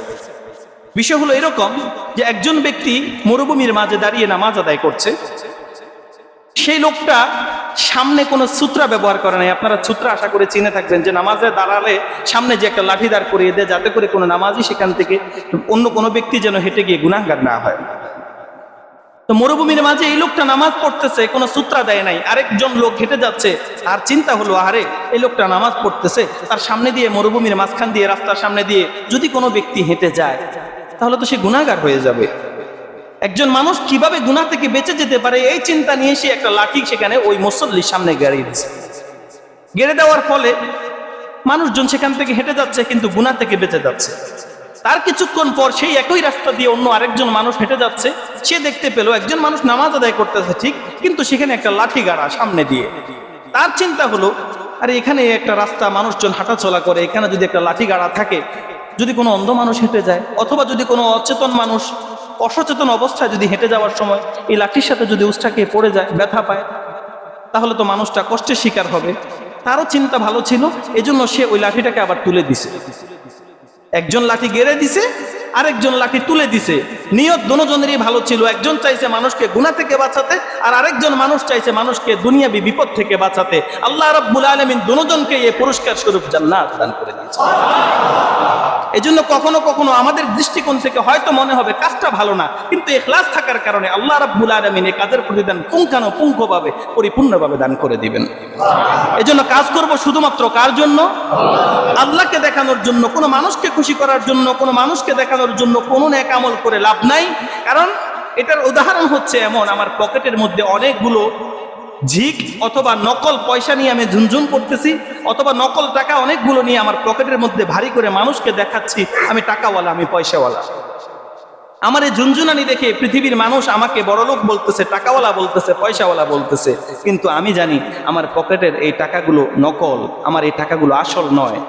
S1: বিষয় হলো এরকম যে একজন ব্যক্তি মরুভূমির মাঝে দাঁড়িয়ে নামাজ আদায় করছে, সেই লোকটা সামনে কোনো সূত্রা ব্যবহার করে নাই। আপনারা সূত্রা আশা করে চিনে থাকবেন যে নামাজে দাঁড়ালে সামনে যে একটা লাঠি দাঁড় করিয়ে দেয়, যাতে করে কোনো নামাজি সেখান থেকে অন্য কোনো ব্যক্তি যেন হেঁটে গিয়ে গুনাহগার না হয়। তো মরুভূমির মাঝে এই লোকটা নামাজ পড়তেছে, কোনো সূত্রা দেয় নাই, আরেকজন লোক হেঁটে যাচ্ছে, আর চিন্তা হলো আরে এই লোকটা নামাজ পড়তেছে, তার সামনে দিয়ে মরুভূমির মাঝখান দিয়ে রাস্তার সামনে দিয়ে যদি কোনো ব্যক্তি হেঁটে যায় তাহলে তো সে গুনাহগার হয়ে যাবে। একজন মানুষ কিভাবে গুনাহ থেকে বেঁচে যেতে পারে এই চিন্তা নিয়ে সে একটা লাঠি সেখানে ওই মুসল্লির সামনে গেড়ে দিয়েছে। গেড়ে দেওয়ার ফলে মানুষজন সেখান থেকে হেঁটে যাচ্ছে কিন্তু গুনাহ থেকে বেঁচে যাচ্ছে। তার কিছুক্ষণ পর সেই একই রাস্তা দিয়ে অন্য আরেকজন মানুষ হেঁটে যাচ্ছে, সে দেখতে পেল একজন মানুষ নামাজ আদায় করতেছে ঠিক, কিন্তু সেখানে একটা লাঠি গাড়া সামনে দিয়ে। তার চিন্তা হলো আরে এখানে একটা রাস্তা, মানুষজন হাঁটাচলা করে, এখানে যদি একটা লাঠি গাড়া থাকে, যদি কোনো অন্ধ মানুষ হেঁটে যায় অথবা যদি কোনো অচেতন মানুষ অসচেতন অবস্থায় যদি হেঁটে যাওয়ার সময় এই লাঠির সাথে যদি উষ্টা খেয়ে পড়ে যায়, ব্যথা পায়, তাহলে তো মানুষটা কষ্টের শিকার হবে। তারও চিন্তা ভালো ছিল, এজন্য সে ওই লাঠিটাকে আবার তুলে দিছে। একজন লাঠি গেড়ে দিছে, আরেকজন লাঠি তুলে দিছে। নিয়ত দুজনেরই ভালো ছিল, একজন চাইছে মানুষকে গুনাহ থেকে বাঁচাতে, আর আরেকজন মানুষ চাইছে মানুষকে দুনিয়াবি বিপদ থেকে বাঁচাতে। আল্লাহ রাব্বুল আলামিন দুজনকে এই পুরস্কার স্বরূপ জান্নাত দান করে দিয়েছেন। এজন্য কখনো কখনো আমাদের দৃষ্টিকোণ থেকে হয়তো মনে হবে কাজটা ভালো না, কিন্তু ইখলাস থাকার কারণে আল্লাহ রাব্বুল আলামিন এই কাজের প্রতিদান পুঙ্খানুপুঙ্খভাবে পরিপূর্ণভাবে দান করে দিবেন। এজন্য কাজ করব শুধুমাত্র কার জন্য? আল্লাহকে দেখানোর জন্য, কোনো মানুষকে খুশি করার জন্য, কোনো মানুষকে দেখানোর জন্য কোনো নেক আমল করে লাভ নাই। কারণ এটার উদাহরণ হচ্ছে এমন, আমার পকেটের মধ্যে অনেকগুলো ঝিক অথবা নকল পয়সা নিয়ে আমি ঝুনঝুন করতেছি, অথবা নকল টাকা অনেকগুলো নিয়ে আমার পকেটের মধ্যে ভারী করে মানুষকে দেখাচ্ছি আমি টাকাওয়ালা, আমি পয়সাওয়ালা। আমার এই ঝুনঝুনানি দেখে পৃথিবীর মানুষ আমাকে বড়লোক বলতেছে, টাকাওয়ালা বলতেছে, পয়সাওয়ালা বলতেছে, কিন্তু আমি জানি আমার পকেটের এই টাকাগুলো নকল, আমার এই টাকাগুলো আসল নয়।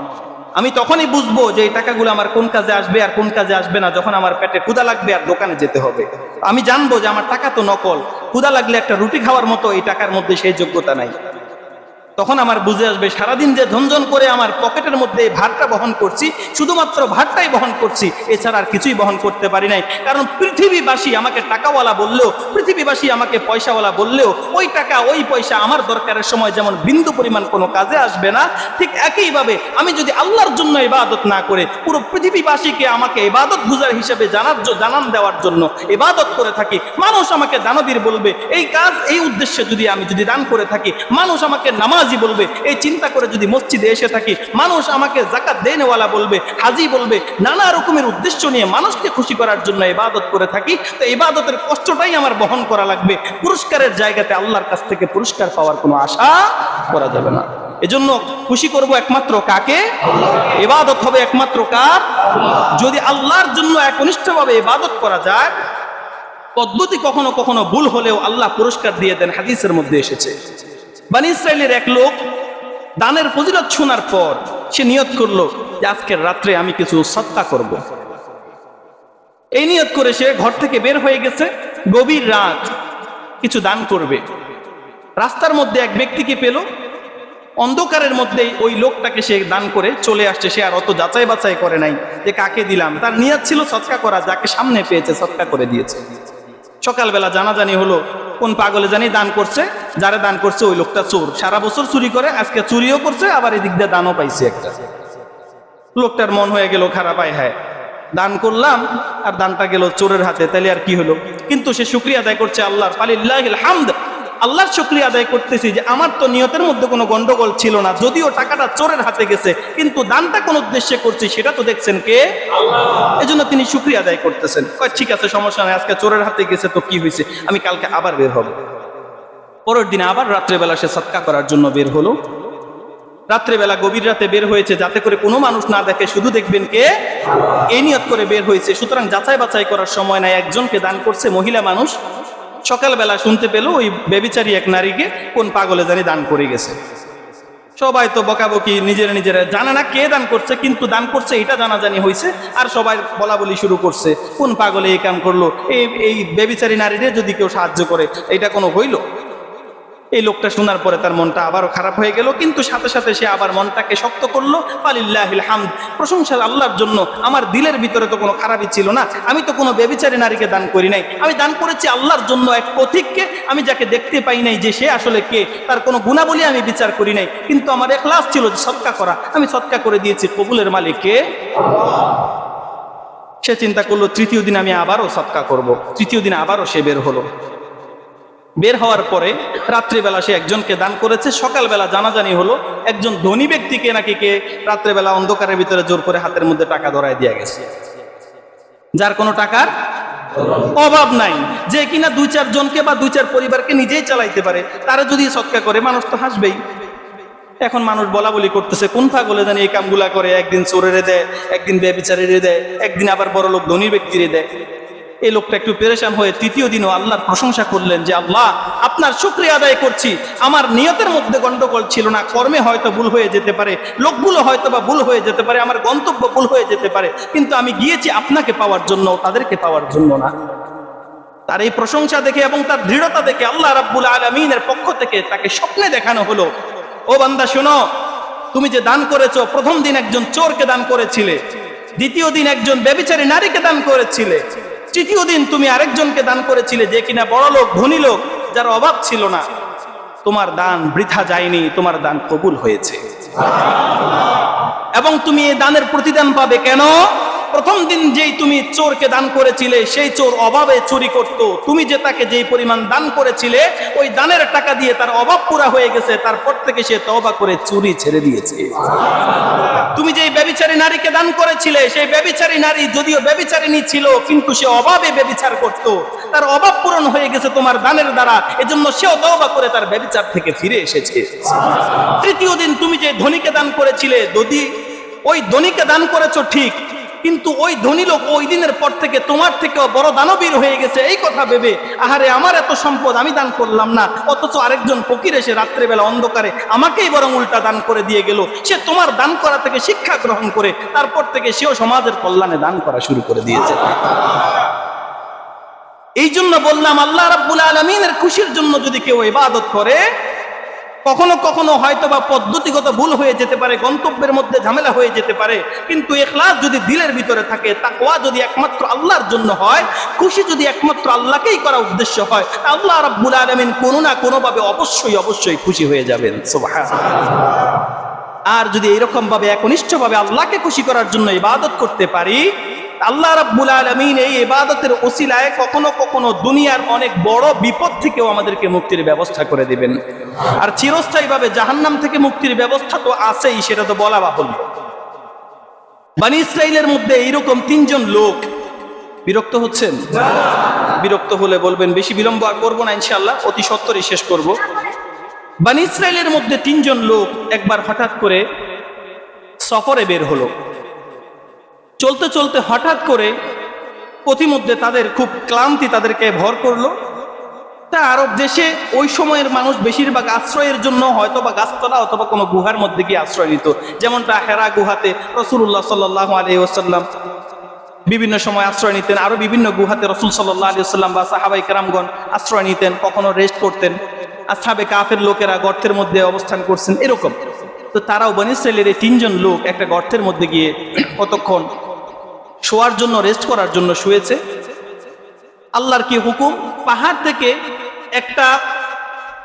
S1: আমি তখনই বুঝবো যে এই টাকাগুলো আমার কোন কাজে আসবে আর কোন কাজে আসবে না, যখন আমার পেটে ক্ষুধা লাগবে আর দোকানে যেতে হবে। আমি জানবো যে আমার টাকা তো নকল, ক্ষুধা লাগলে একটা রুটি খাওয়ার মতো এই টাকার মধ্যে সেই যোগ্যতা নাই। তখন আমার বুঝে আসবে সারাদিন যে ঝনঝন করে আমার পকেটের মধ্যে এই ভারটা বহন করছি, শুধুমাত্র ভারটাই বহন করছি, এছাড়া আর কিছুই বহন করতে পারি নাই। কারণ পৃথিবীবাসী আমাকে টাকাওয়ালা বললেও, পৃথিবীবাসী আমাকে পয়সাওয়ালা বললেও, ওই টাকা ওই পয়সা আমার দরকারের সময় যেমন বিন্দু পরিমাণ কোনো কাজে আসবে না, ঠিক একইভাবে আমি যদি আল্লাহর জন্য ইবাদত না করে পুরো পৃথিবীবাসীকে আমাকে ইবাদত গুজার হিসেবে জানান দেওয়ার জন্য ইবাদত করে থাকি, মানুষ আমাকে দানবীর বলবে। এই কাজ এই উদ্দেশ্যে যদি আমি দান করে থাকি, মানুষ আমাকে নামাজ বলবে। এই চিন্তা করে যদি মসজিদে এসে থাকি, মানুষ আমাকে যাকাত দেনেওয়ালা বলবে, হাজি বলবে। নানা রকমের উদ্দেশ্য নিয়ে মানুষকে খুশি করার জন্য ইবাদত করে থাকি, তো ইবাদতের কষ্টটাই আমার বহন করা লাগবে। পুরস্কারের জায়গাতে আল্লাহর কাছ থেকে পুরস্কার পাওয়ার কোনো আশা করা যাবে না। এজন্য খুশি করব একমাত্র কাকে? ইবাদত হবে একমাত্র কার? যদি আল্লাহর জন্য একনিষ্ঠভাবে ইবাদত করা যায়, পদ্ধতি কখনো কখনো ভুল হলেও আল্লাহ পুরস্কার দিয়ে দেন। হাদিসের মধ্যে এসেছে, বনী ইসরাইলের এক লোক দানের ফজিলত শোনার পর সে নিয়ত করলো যে আজকের রাত্রে আমি কিছু সদকা করব। এই নিয়ত করে সে ঘর থেকে বের হয়ে গেছে, গভীর রাত কিছু দান করবে। রাস্তার মধ্যে এক ব্যক্তিকে পেল, অন্ধকারের মধ্যে ওই লোকটাকে সে দান করে চলে আসছে। সে আর অত যাচাই বাছাই করে নাই যে কাকে দিলাম, তার নিয়ত ছিল সদকা করা, যাকে সামনে পেয়েছে সদকা করে দিয়েছে। সকালবেলা জানাজানি হলো কোন পাগলে জানি দান করছে, যারা দান করছে ওই লোকটা চোর, সারা বছর চুরি করে, আজকে চুরিও করছে, আবার এদিক দিয়ে দানও পাইছে একটা। লোকটার মন হয়ে গেল খারাপ, আয় হায় দান করলাম আর দানটা গেল চোরের হাতে, তাহলে আর কি হলো? কিন্তু সে শুকরিয়া আদায় করছে আল্লাহর, ফালিল্লাহিল হামদ, আল্লাহর শুকরিয়া আদায় করতেছি যে আমার তো নিয়তের মধ্যে কোনো গন্ডগোল ছিল না, যদিও টাকাটা চোরের হাতে গেছে কিন্তু দানটা কোন উদ্দেশ্যে করছি সেটা তো দেখছেন কে? আল্লাহ। এজন্য তিনি শুকরিয়া আদায় করতেছেন। ঠিক আছে, সমস্যা নাই, আজকে চোরের হাতে গেছে তো কি হয়েছে, আমি কালকে আবার বের হব। পরের দিন আবার রাত্রেবেলা সে সদকা করার জন্য বের হলো। রাত্রেবেলা গভীর রাতে বের হয়েছে যাতে করে কোনো মানুষ না দেখে, শুধু দেখবেন কে, এই নিয়ত করে বের হয়েছে। সুতরাং যাচাই বাছাই করার সময় নাই, একজনকে দান করছে মহিলা মানুষ। সকালবেলা শুনতে পেল ওই বেবিচারী এক নারীকে কোন পাগলে জানি দান করে গেছে। সবাই তো বকাবকি, নিজেরা জানে না কে দান করছে, কিন্তু দান করছে এটা জানাজানি হয়েছে, আর সবাই বলা বলি শুরু করছে কোন পাগলে এই কাম করলো, এই বেবিচারী নারীরে যদি কেউ সাহায্য করে এটা কোনো হইল? এই লোকটা শোনার পরে তার মনটা আবারও খারাপ হয়ে গেল, কিন্তু সাথে সাথে সে আবার মনটাকে শক্ত করলো। ফালিল্লাহিল হামদ, প্রশংসা আল্লাহর জন্য, আমার দিলের ভিতরে তো কোনো খারাপই ছিল না, আমি তো কোনো বেবিচারী নারীকে দান করি নাই, আমি দান করেছি আল্লাহর জন্য এক পথিককে, আমি যাকে দেখতে পাই নাই যে সে আসলে কে, তার কোনো গুণাবলী আমি বিচার করি নাই, কিন্তু আমার ইখলাস ছিল সদকা করা, আমি সদকা করে দিয়েছি, কবুলের মালিক কে? সে চিন্তা করলো তৃতীয় দিন আমি আবারও সদকা করব। তৃতীয় দিন আবারও সে বের হলো। বের হওয়ার পরে রাত্রিবেলা সে একজনকে দান করেছে। সকালবেলা জানাজানি হলো একজন ধনী ব্যক্তিকে নাকি কে রাত্রেবেলা অন্ধকারের ভিতরে জোর করে হাতের মধ্যে টাকা ধরায় দিয়ে গেছে, যার কোনো টাকার অভাব নাই, যে কিনা 2-4 জনকে বা 2-4 পরিবারকে নিজেই চালাইতে পারে, তারা যদি সদকা করে মানুষ তো হাসবেই। এখন মানুষ বলা বলি করতেছে কোন পাগলে জানি এই কামগুলা করে, একদিন চোরেরে দেয়, একদিন ব্যভিচারীরে দেয়, একদিন আবার বড় লোক ধনী ব্যক্তিরে দেয়। এই লোকটা একটু পেরেশান হয়ে তৃতীয় দিনও আল্লাহর প্রশংসা করলেন যে আল্লাহ আপনার শুকরিয়া আদায় করছি, আমার নিয়তের মধ্যে গন্ডগোল ছিল না, কর্মে হয়তো ভুল হয়ে যেতে পারে, লোকগুলো হয়তো বা ভুল হয়ে যেতে পারে, আমার গন্তব্য ভুল হয়ে যেতে পারে, কিন্তু আমি গিয়েছি আপনাকে পাওয়ার জন্য, তাদেরকে পাওয়ার জন্য না। তার এই প্রশংসা দেখে এবং তার দৃঢ়তা দেখে আল্লাহ রাব্বুল আলামিনের পক্ষ থেকে তাকে স্বপ্নে দেখানো হলো, ও বান্দা শোনো, তুমি যে দান করেছো, প্রথম দিন একজন চোরকে দান করেছিলে, দ্বিতীয় দিন একজন ব্যভিচারী নারীকে দান করেছিলে, তৃতীয় দিন তুমি আরেকজনকে দান করেছিলে যে কিনা বড় লোক, ধনী লোক, যার অভাব ছিল না। তোমার দান বৃথা যায়নি, তোমার দান কবুল হয়েছে এবং তুমি এই দানের প্রতিদান পাবে। কেন? প্রথম দিন যেই তুমি চোরকে দান করেছিলে, সেই চোর অভাবে চুরি করত, তুমি যে তাকে যেই পরিমাণ দান করেছিলে ওই দানের টাকা দিয়ে তার অভাব পুরা হয়ে গেছে, তারপর থেকে সে তওবা করে চুরি ছেড়ে দিয়েছে। তুমি যেই ব্যভিচারী নারীকে দান করেছিলে, সেই ব্যভিচারী নারী যদিও ব্যভিচারিণী ছিল, কিন্তু সে অভাবে ব্যভিচার করত, তার অভাব পূরণ হয়ে গেছে তোমার দানের দ্বারা, এজন্য সেও তওবা করে তার ব্যভিচার থেকে ফিরে এসেছে। তৃতীয় দিন তুমি যে ধনীকে দান করেছিলে, যদি ওই ধনীকে দান করেছো ঠিক, কিন্তু ওই ধনী লোক ওই দিনের পর থেকে তোমার থেকেও বড় দানবীর হয়ে গেছে, এই কথা ভেবে আহারে আমার এত সম্পদ আমি দান করলাম না, অথচ আরেকজন ফকির এসে রাত্রেবেলা অন্ধকারে আমাকেই বরং উল্টা দান করে দিয়ে গেল। সে তোমার দান করা থেকে শিক্ষা গ্রহণ করে তারপর থেকে সেও সমাজের কল্যাণে দান করা শুরু করে দিয়েছে। এই জন্য বললাম আল্লাহ রাব্বুল আলামিনের খুশির জন্য যদি কেউ ইবাদত করে, কখনো কখনো হয়তো বা পদ্ধতিগত ভুল হয়ে যেতে পারে, গন্তব্যের মধ্যে ঝামেলা হয়ে যেতে পারে, কিন্তু ইখলাস যদি দিলের ভিতরে থাকে, তাকওয়া যদি একমাত্র আল্লাহর জন্য হয়, খুশি যদি একমাত্র আল্লাহকেই করা উদ্দেশ্য হয়, আল্লাহ রাব্বুল আলামিন কোনো না কোনোভাবে অবশ্যই খুশি হয়ে যাবেন। সুবহানাল্লাহ। আর যদি এইরকম ভাবে একনিষ্ঠভাবে আল্লাহকে খুশি করার জন্য ইবাদত করতে পারি, আল্লাহ রাব্বুল আলামিন এই ইবাদতের ওসিলায় কখনো কখনো দুনিয়ার অনেক বড় বিপদ থেকেও আমাদেরকে মুক্তির ব্যবস্থা করে দিবেন। আর চিরস্থায়ীভাবে জাহান্নাম থেকে মুক্তির ব্যবস্থা তো আছেই, সেটা তো বলা বাহুল্য। বনী ইসরাইলের মধ্যে এইরকম 3 জন লোক, বিরক্ত হচ্ছেন? বিরক্ত হলে বলবেন, বেশি বিলম্ব আর করবো না, ইনশাআল্লাহ অতি সত্বরই শেষ করব। বনী ইসরাইলের মধ্যে 3 জন লোক একবার হঠাৎ করে সফরে বের হলো। চলতে চলতে হঠাৎ করে পথিমধ্যে তাদের খুব ক্লান্তি তাদেরকে ভর করলো। তা আরব দেশে ওই সময়ের মানুষ বেশিরভাগ আশ্রয়ের জন্য হয়তো বা গাছতলা অথবা কোনো গুহার মধ্যে গিয়ে আশ্রয় নিত, যেমনটা হেরা গুহাতে রাসূলুল্লাহ সাল্লাল্লাহু আলাইহি ওয়াসাল্লাম বিভিন্ন সময় আশ্রয় নিতেন, আরো বিভিন্ন গুহাতে রাসূল সাল্লাল্লাহু আলাইহি ওয়াসাল্লাম বা সাহাবায়ে কেরামগণ আশ্রয় নিতেন, কখনো রেস্ট করতেন, আসহাবে কাফের লোকেরা গর্তের মধ্যে অবস্থান করছেন, এরকম। তো তারাও বনী ইসরাইলের এই 3 জন লোক একটা গর্তের মধ্যে গিয়ে কতক্ষণ শোয়ার জন্য, রেস্ট করার জন্য শুয়েছে। আল্লাহর কি হুকুম, পাহাড় থেকে একটা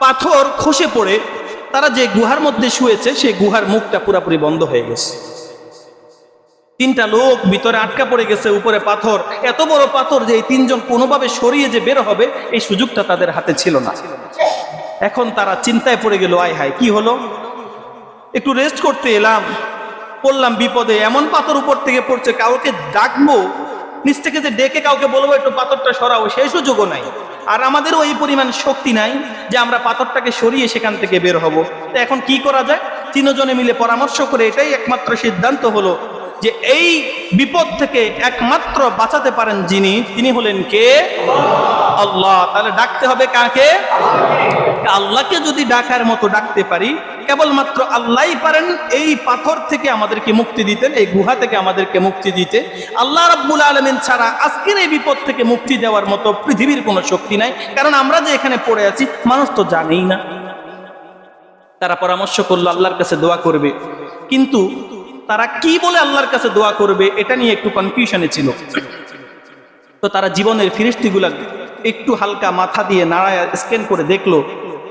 S1: পাথর খসে পড়ে তারা যে গুহার মধ্যে শুয়েছে সেই গুহার মুখটা পুরোপুরি বন্ধ হয়ে গেছে। 3টা লোক ভিতরে আটকা পড়ে গেছে, উপরে পাথর, এত বড় পাথর যে এই 3 জন কোনোভাবে সরিয়ে যে বের হবে এই সুযোগটা তাদের হাতে ছিল না। এখন তারা চিন্তায় পড়ে গেল, আয় হায় কি হলো, একটু রেস্ট করতে এলাম, পড়লাম বিপদে, এমন পাথর উপর থেকে পড়ছে, কাউকে ডাকবো নিচ থেকে যে ডেকে কাউকে বলবো একটু পাথরটা সরাও, সেই সুযোগও নাই। আর আমাদেরও এই পরিমাণ শক্তি নাই যে আমরা পাথরটাকে সরিয়ে সেখান থেকে বের হব। তো এখন কি করা যায়? 3 জনে মিলে পরামর্শ করে এটাই একমাত্র সিদ্ধান্ত হলো যে এই বিপদ থেকে একমাত্র বাঁচাতে পারেন যিনি, তিনি হলেন কে? আল্লাহ। তাহলে ডাকতে হবে কাকে? আল্লাহকে যদি ডাকার মতো ডাকতে পারি, কেবলমাত্র আল্লাহই পারেন এই পাথর থেকে আমাদেরকে মুক্তি দিতেন, এই গুহা থেকে আমাদেরকে মুক্তি দিতে। আল্লাহ রাব্বুল আলামিন ছাড়া আজকের এই বিপদ থেকে মুক্তি দেওয়ার মতো পৃথিবীর কোনো শক্তি নাই। কারণ আমরা যে এখানে পড়ে আছি মানুষ তো জানেই না। তারা পরামর্শ করলো আল্লাহর কাছে দোয়া করবে, কিন্তু তারা কি বলে আল্লাহর কাছে দোয়া করবে এটা নিয়ে একটু কনফিউশনে ছিল। তো তারা জীবনের ফিরিস্তিগুলা একটু হালকা মাথা দিয়ে নাড়ায় স্ক্যান করে দেখলো,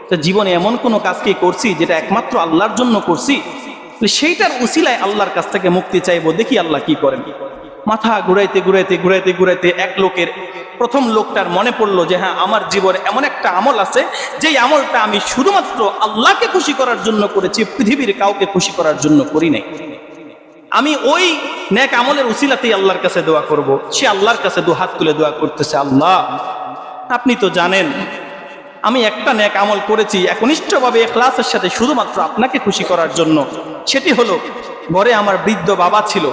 S1: তো জীবনে এমন কোনো কাজ কি করছি যেটা একমাত্র আল্লাহর জন্য করছি, সেইটার উসিলায় আল্লাহর কাছ থেকে মুক্তি চাইবো, দেখি আল্লাহ কি করেন। মাথা ঘুরাইতে ঘুরাইতে ঘুরাইতে ঘুরাইতে প্রথম লোকটার মনে পড়লো যে হ্যাঁ, আমার জীবনে এমন একটা আমল আছে যেই আমলটা আমি শুধুমাত্র আল্লাহকে খুশি করার জন্য করেছি, পৃথিবীর কাউকে খুশি করার জন্য করি নাই। আমি ওই নেক আমলের উসিলাতেই আল্লাহর কাছে দোয়া করব। সে আল্লাহর কাছে 2 হাত তুলে দোয়া করতেছে, আল্লাহ আপনি তো জানেন আমি একটা নেক আমল করেছি একনিষ্ঠভাবে ইখলাসের সাথে শুধুমাত্র আপনাকে খুশি করার জন্য। সেটি হলো, ঘরে আমার বৃদ্ধ বাবা ছিল,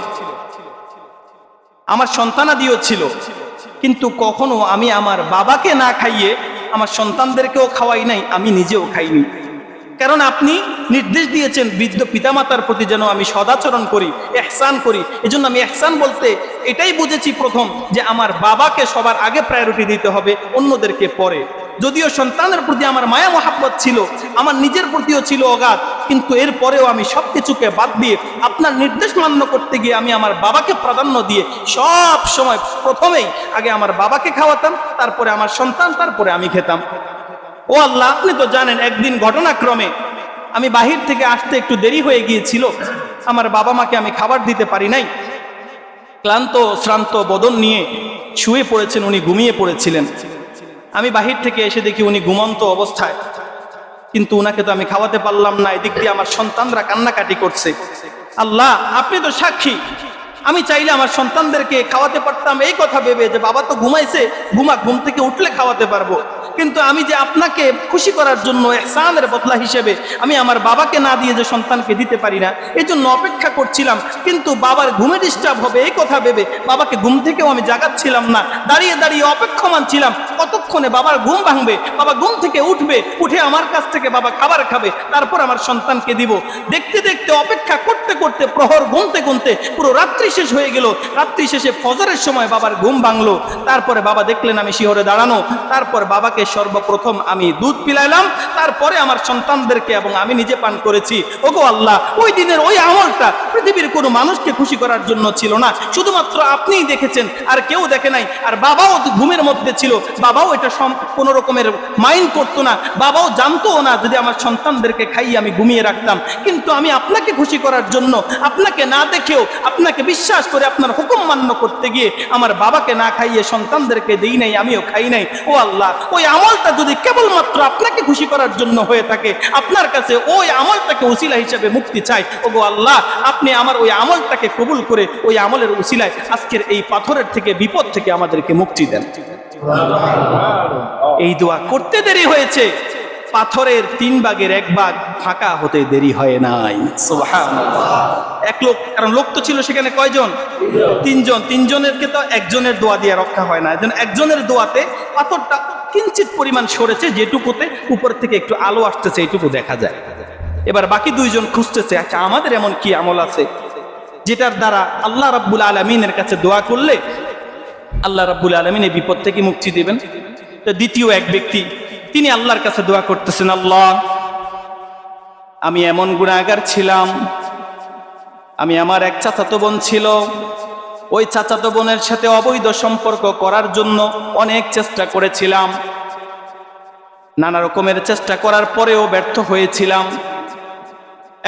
S1: আমার সন্তানাদিও ছিল, কিন্তু কখনো আমি আমার বাবাকে না খাইয়ে আমার সন্তানদেরকেও খাওয়াই নাই, আমি নিজেও খাইনি। কারণ আপনি নির্দেশ দিয়েছেন বৃদ্ধ পিতামাতার প্রতি যেন আমি সদাচরণ করি, ইহসান করি। এজন্য আমি ইহসান বলতে এটাই বুঝেছি প্রথম, যে আমার বাবাকে সবার আগে প্রায়োরিটি দিতে হবে, অন্যদেরকে পরে। যদিও সন্তানের প্রতি আমার মায়া মহাব্বত ছিল, আমার নিজের প্রতিও ছিল অগাধ, কিন্তু এরপরেও আমি সব কিছুকে বাদ দিয়ে আপনার নির্দেশ মান্য করতে গিয়ে আমি আমার বাবাকে প্রাধান্য দিয়ে সব সময় প্রথমেই আগে আমার বাবাকে খাওয়াতাম, তারপরে আমার সন্তান, তারপরে আমি খেতাম। ও আল্লাহ, আপনি তো জানেন একদিন ঘটনাক্রমে আমি বাহির থেকে আসতে একটু দেরি হয়ে গিয়েছিল, আমার বাবা মাকে আমি খাবার দিতে পারি নাই। ক্লান্ত শ্রান্ত বদন নিয়ে শুয়ে পড়েছেন, উনি ঘুমিয়ে পড়েছিলেন। আমি বাহির থেকে এসে দেখি উনি ঘুমন্ত অবস্থায়, কিন্তু উনাকে তো আমি খাওয়াতে পারলাম না। এদিক দিয়ে আমার সন্তানরা কান্নাকাটি করছে। আল্লাহ আপনি তো সাক্ষী, আমি চাইলে আমার সন্তানদেরকে খাওয়াতে পারতাম এই কথা ভেবে যে বাবা তো ঘুমাইছে, ঘুম থেকে উঠলে খাওয়াতে পারবো, কিন্তু আমি যে আপনাকে খুশি করার জন্য ইহসানের বদলা হিসেবে আমি আমার বাবাকে না দিয়ে যে সন্তানকে দিতে পারি না, এই জন্য অপেক্ষা করছিলাম। কিন্তু বাবার ঘুমে ডিস্টার্ব হবে এই কথা ভেবে বাবাকে ঘুম থেকেও আমি জাগাচ্ছিলাম না, দাঁড়িয়ে দাঁড়িয়ে অপেক্ষমান ছিলাম কতক্ষণে বাবার ঘুম ভাঙবে, বাবা ঘুম থেকে উঠবে, উঠে আমার কাছ থেকে বাবা খাবার খাবে, তারপর আমার সন্তানকে দিব। দেখতে দেখতে অপেক্ষা করতে করতে প্রহর গুনতে গুনতে পুরো রাত্রি শেষ হয়ে গেল। রাত্রি শেষে ফজরের সময় বাবার ঘুম ভাঙলো। তারপরে বাবা দেখলেন আমি শিহরে দাঁড়ানো, তারপর বাবাকে সর্বপ্রথম আমি দুধ পিলাইলাম, তারপরে আমার সন্তানদেরকে, এবং আমি নিজে পান করেছি। ওগো আল্লাহ, ওই দিনের ওই আমলটা পৃথিবীর কোনো মানুষকে খুশি করার জন্য ছিল না, শুধুমাত্র আপনিই দেখেছেন, আর কেউ দেখে নাই। আর বাবাও ঘুমের মধ্যে ছিল, বাবাও এটা কোনো রকমের মাইন্ড করতো না, বাবাও জানতো না যদি আমার সন্তানদেরকে খাইয়ে আমি ঘুমিয়ে রাখতাম। কিন্তু আমি আপনাকে খুশি করার জন্য, আপনাকে না দেখেও আপনাকে বিশ্বাস করে আপনার হুকুম মান্য করতে গিয়ে আমার বাবাকে না খাইয়ে সন্তানদেরকে দেই নাই, আমিও খাই নাই। ও আল্লাহ, ওই আমলটা যদি কেবলমাত্র আপনাকে খুশি করার জন্য হয়ে থাকে, আপনার কাছে ওই আমলটাকে উসিলা হিসেবে মুক্তি চাই। ওগো আল্লাহ, আপনি আমার ওই আমলটাকে কবুল করে ওই আমলের উসিলায় আজকের এই পাথরের থেকে, বিপদ থেকে আমাদেরকে মুক্তি দেন। এই দোয়া করতে দেরি হয়েছে, পাথরের 3 ভাগের 1 ভাগ ফাঁকা হতে দেরি হয় নাই। সুবহানাল্লাহ। এক লোক, কারণ লোক তো ছিল সেখানে কয়জন? 3 জন। 3 জনেরকে তো একজনের দোয়া দিয়ে রক্ষা হয় না, একজনের দোয়াতে পাথরটা কিঞ্চিত পরিমাণ সরেছে, যেটুকুতে উপর থেকে একটু আলো আসতেছে এইটুকু দেখা যায়। এবার বাকি 2 জন খুঁজতেছে, আচ্ছা আমাদের এমন কি আমল আছে যেটার দ্বারা আল্লাহ রাব্বুল আলামিনের কাছে দোয়া করলে আল্লাহ রাব্বুল আলামিন এই বিপদ থেকে মুক্তি দিবেন। তো দ্বিতীয় এক ব্যক্তি, তিনি আল্লাহর কাছে দোয়া করতেছেন, আল্লাহ আমি এমন গুনাহগার ছিলাম, আমি আমার এক চাচাতো বোন ছিল, ওই চাচাতো বোনের সাথে অবৈধ সম্পর্ক করার জন্য অনেক চেষ্টা করেছিলাম, নানা রকমের চেষ্টা করার পরেও ব্যর্থ হয়েছিলাম।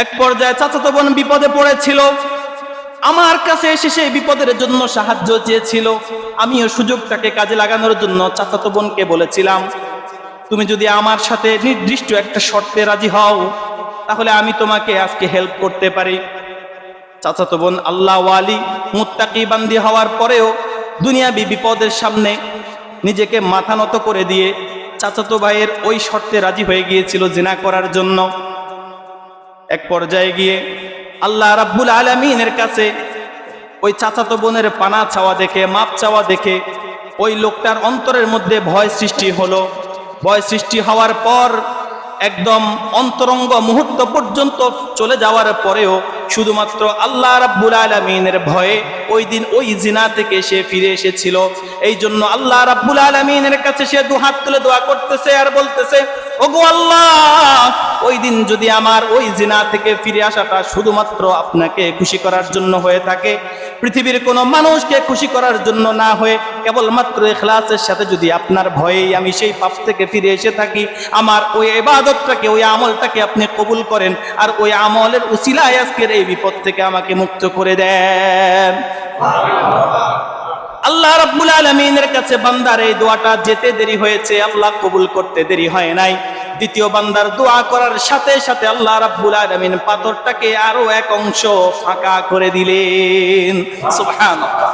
S1: এক পর্যায়ে চাচাতো বোন বিপদে পড়েছিল, আমার কাছে এসে সেই বিপদের জন্য সাহায্য চেয়েছিল। আমিও সুযোগটাকে কাজে লাগানোর জন্য চাচাতো বোনকে বলেছিলাম, তুমি যদি আমার সাথে নির্দিষ্ট একটা শর্তে রাজি হও তাহলে আমি তোমাকে আজকে হেল্প করতে পারি। চাচাতো বোন আল্লাহ ওয়ালি মুত্তাকি বান্দি হওয়ার পরেও দুনিয়াবি বিপদের সামনে নিজেকে মাথা নত করে দিয়ে চাচাতো ভাইয়ের ওই শর্তে রাজি হয়ে গিয়েছিল জিনা করার জন্য। এক পর্যায়ে গিয়ে আল্লাহ রাব্বুল আলামিনের কাছে ওই চাচাতো বোনের পানা চাওয়া দেখে, মাপ চাওয়া দেখে ওই লোকটার অন্তরের মধ্যে ভয় সৃষ্টি হলো। ভয় সৃষ্টি হওয়ার পর একদম অন্তরঙ্গ মুহূর্ত পর্যন্ত চলে যাওয়ার পরেও শুধুমাত্র আল্লাহ রাব্বুল আলামিনের ভয়ে ওই দিন ওই জিনা থেকে সে ফিরে এসেছিল। এই জন্য আল্লাহ রাব্বুল আলামিনের কাছে সে দুহাত তুলে দোয়া করতেছে আর বলতেছে, ওগো আল্লাহ, ওই দিন যদি আমার ওই জিনা থেকে ফিরে আসাটা শুধুমাত্র আপনাকে খুশি করার জন্য হয়ে থাকে, পৃথিবীর কোনো মানুষকে খুশি করার জন্য না হয়ে কেবলমাত্র ইখলাসের সাথে যদি আপনার ভয়েই আমি সেই পাপ থেকে ফিরে এসে থাকি, আমার ওই ইবাদতটাকে, ওই আমলটাকে আপনি কবুল করেন আর ওই আমলের উসিলায় আজকের এই বিপদ থেকে আমাকে মুক্ত করে দেন। আল্লাহ রাব্বুল আলামিনের কাছে বান্দার এই দোয়াটা যেতে দেরি হয়েছে, আল্লাহ কবুল করতে দেরি হয় নাই। দ্বিতীয় বান্দার দোয়া করার সাথে সাথে আল্লাহ রাব্বুল আলামিন পাথরটাকে আরো এক অংশ ফাঁকা করে দিলেন। সুবহানাল্লাহ।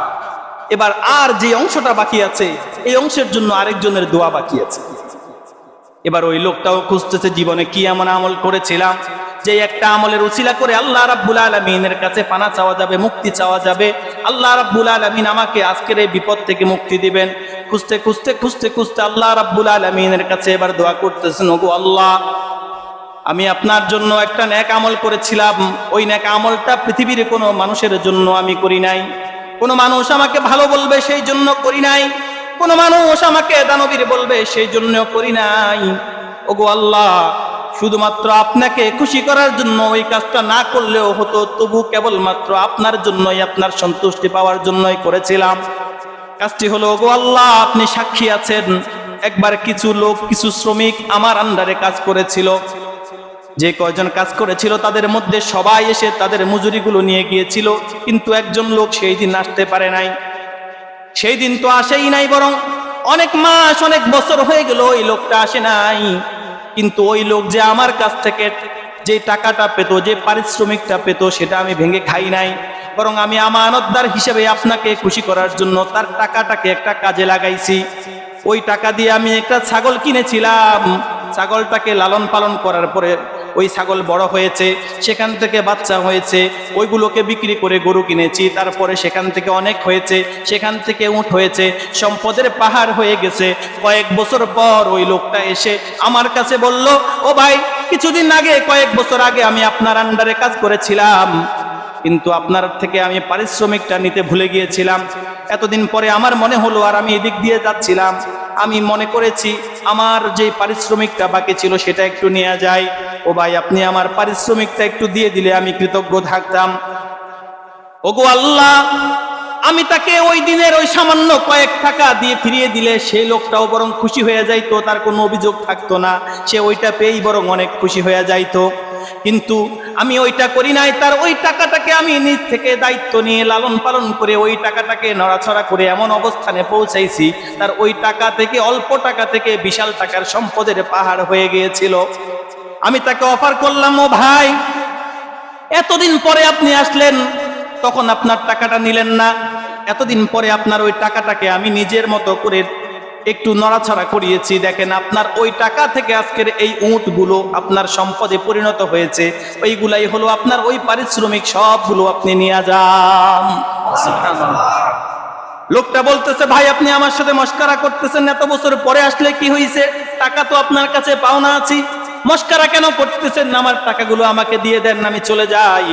S1: এবার আর যে অংশটা বাকি আছে, এই অংশের জন্য আরেকজনের দোয়া বাকি আছে। এবার ওই লোকটাও খুঁজতেছে জীবনে কি এমন আমল করেছিলাম যে একটা আমলের উসিলা করে আল্লাহ রাব্বুল আলামিনের কাছে পানা চাওয়া যাবে, মুক্তি চাওয়া যাবে, আল্লাহ রাব্বুল আলামিন আমাকে আজকের এই বিপদ থেকে মুক্তি দিবেন। খুঁজতে খুঁজতে খুঁজতে খুঁজতে আল্লাহ রাব্বুল আলামিনের কাছে এবার দোয়া করতেছেন, ওগো আল্লাহ, আমি আপনার জন্য একটা নেক আমল করেছিলাম, ওই নেক আমলটা পৃথিবীর কোনো মানুষের জন্য আমি করি নাই, কোনো মানুষ আমাকে ভালো বলবে সেই জন্য করি নাই, কোনো মানুষ আমাকে দানবীর বলবে সেই জন্য করি নাই। ওগো আল্লাহ, শুধুমাত্র আপনাকে খুশি করার জন্য ওই কাজটা না করলেও হতো, তবু কেবলমাত্র আপনার জন্যই, আপনার সন্তুষ্টি পাওয়ার জন্যই করেছিলাম। কাজটি হলো, ওগো আল্লাহ, আপনি সাক্ষী আছেন, একবার কিছু লোক, কিছু শ্রমিক আমার আন্ডারে কাজ করেছিল। যে কয়জন কাজ করেছিল তাদের মধ্যে সবাই এসে তাদের মজুরিগুলো নিয়ে গিয়েছিল, কিন্তু একজন লোক সেই দিন আসতে পারে নাই। সেই দিন তো আসেই নাই, বরং অনেক মাস, অনেক বছর হয়ে গেল ওই লোকটা আসে নাই। কিন্তু ওই লোক যে আমার কাছ থেকে যে টাকাটা পেত, যে পারিশ্রমিকটা পেত, সেটা আমি ভেঙে খাই নাই, বরং আমি আমানতদার হিসেবে আপনাকে খুশি করার জন্য তার টাকাটাকে একটা কাজে লাগাইছি। ওই টাকা দিয়ে আমি একটা ছাগল কিনেছিলাম, ছাগলটাকে লালন পালন করার পরে ওই ছাগল বড় হয়েছে, সেখান থেকে বাচ্চা হয়েছে, ওইগুলোকে বিক্রি করে গরু কিনেছি, তারপরে সেখান থেকে অনেক হয়েছে, সেখান থেকে উট হয়েছে, সম্পদের পাহাড় হয়ে গেছে। কয়েক বছর পর ওই লোকটা এসে আমার কাছে বলল, ও ভাই, কিছুদিন আগে, কয়েক বছর আগে আমি আপনার আন্ডারে কাজ করেছিলাম, কিন্তু আপনার থেকে আমি পারিশ্রমিকটা নিতে ভুলে গিয়েছিলাম। এতদিন পরে আমার মনে হলো, আর আমি এদিক দিয়ে যাচ্ছিলাম, আমি মনে করেছি আমার যে পারিশ্রমিকটা বাকি ছিল সেটা একটু নিয়ে যাই। ও ভাই, আপনি আমার পারিশ্রমিকটা একটু দিয়ে দিলে আমি কৃতজ্ঞ থাকতাম। ওগো আল্লাহ, আমি তাকে ওই দিনের ওই সামান্য কয়েক টাকা দিয়ে ফিরিয়ে দিলে সেই লোকটাও বরং খুশি হয়ে যাইতো, তার কোনো অভিযোগ থাকতো না, সে ওইটা পেয়েই বরং অনেক খুশি হয়ে যাইতো। কিন্তু আমি ওইটা করি নাই, তার ওই টাকাটাকে আমি নিজ থেকে দায়িত্ব নিয়ে লালন পালন করে ওই টাকাটাকে নড়াছড়া করে এমন অবস্থানে পৌঁছাইছি, তার ওই টাকা থেকে, অল্প টাকা থেকে বিশাল টাকার সম্পদের পাহাড় হয়ে গিয়েছিল। আমি তাকে অফার করলাম, ও ভাই, এতদিন পরে আপনি আসলেন, তখন আপনার টাকাটা নিলেন না, এতদিন পরে আপনার ওই টাকাটাকে আমি নিজের মতো করে একটু নড়াছড়া করিয়েছি, দেখেন আপনার ওই টাকা থেকে আজকের এই উটগুলো আপনার সম্পদে পরিণত হয়েছে, ওইগুলাই হলো আপনার ওই পারিশ্রমিক, সবগুলো আপনি নিয়ে যান। লোকটা বলতেছে, ভাই, আপনি আমার সাথে মস্করা করতেছেন, এত বছর পরে আসলে কি হয়েছে, টাকা তো আপনার কাছে পাওনা আছি, মস্করা কেন করতেছেন? আমার টাকাগুলো আমাকে দিয়ে দেন, আমি চলে যাই।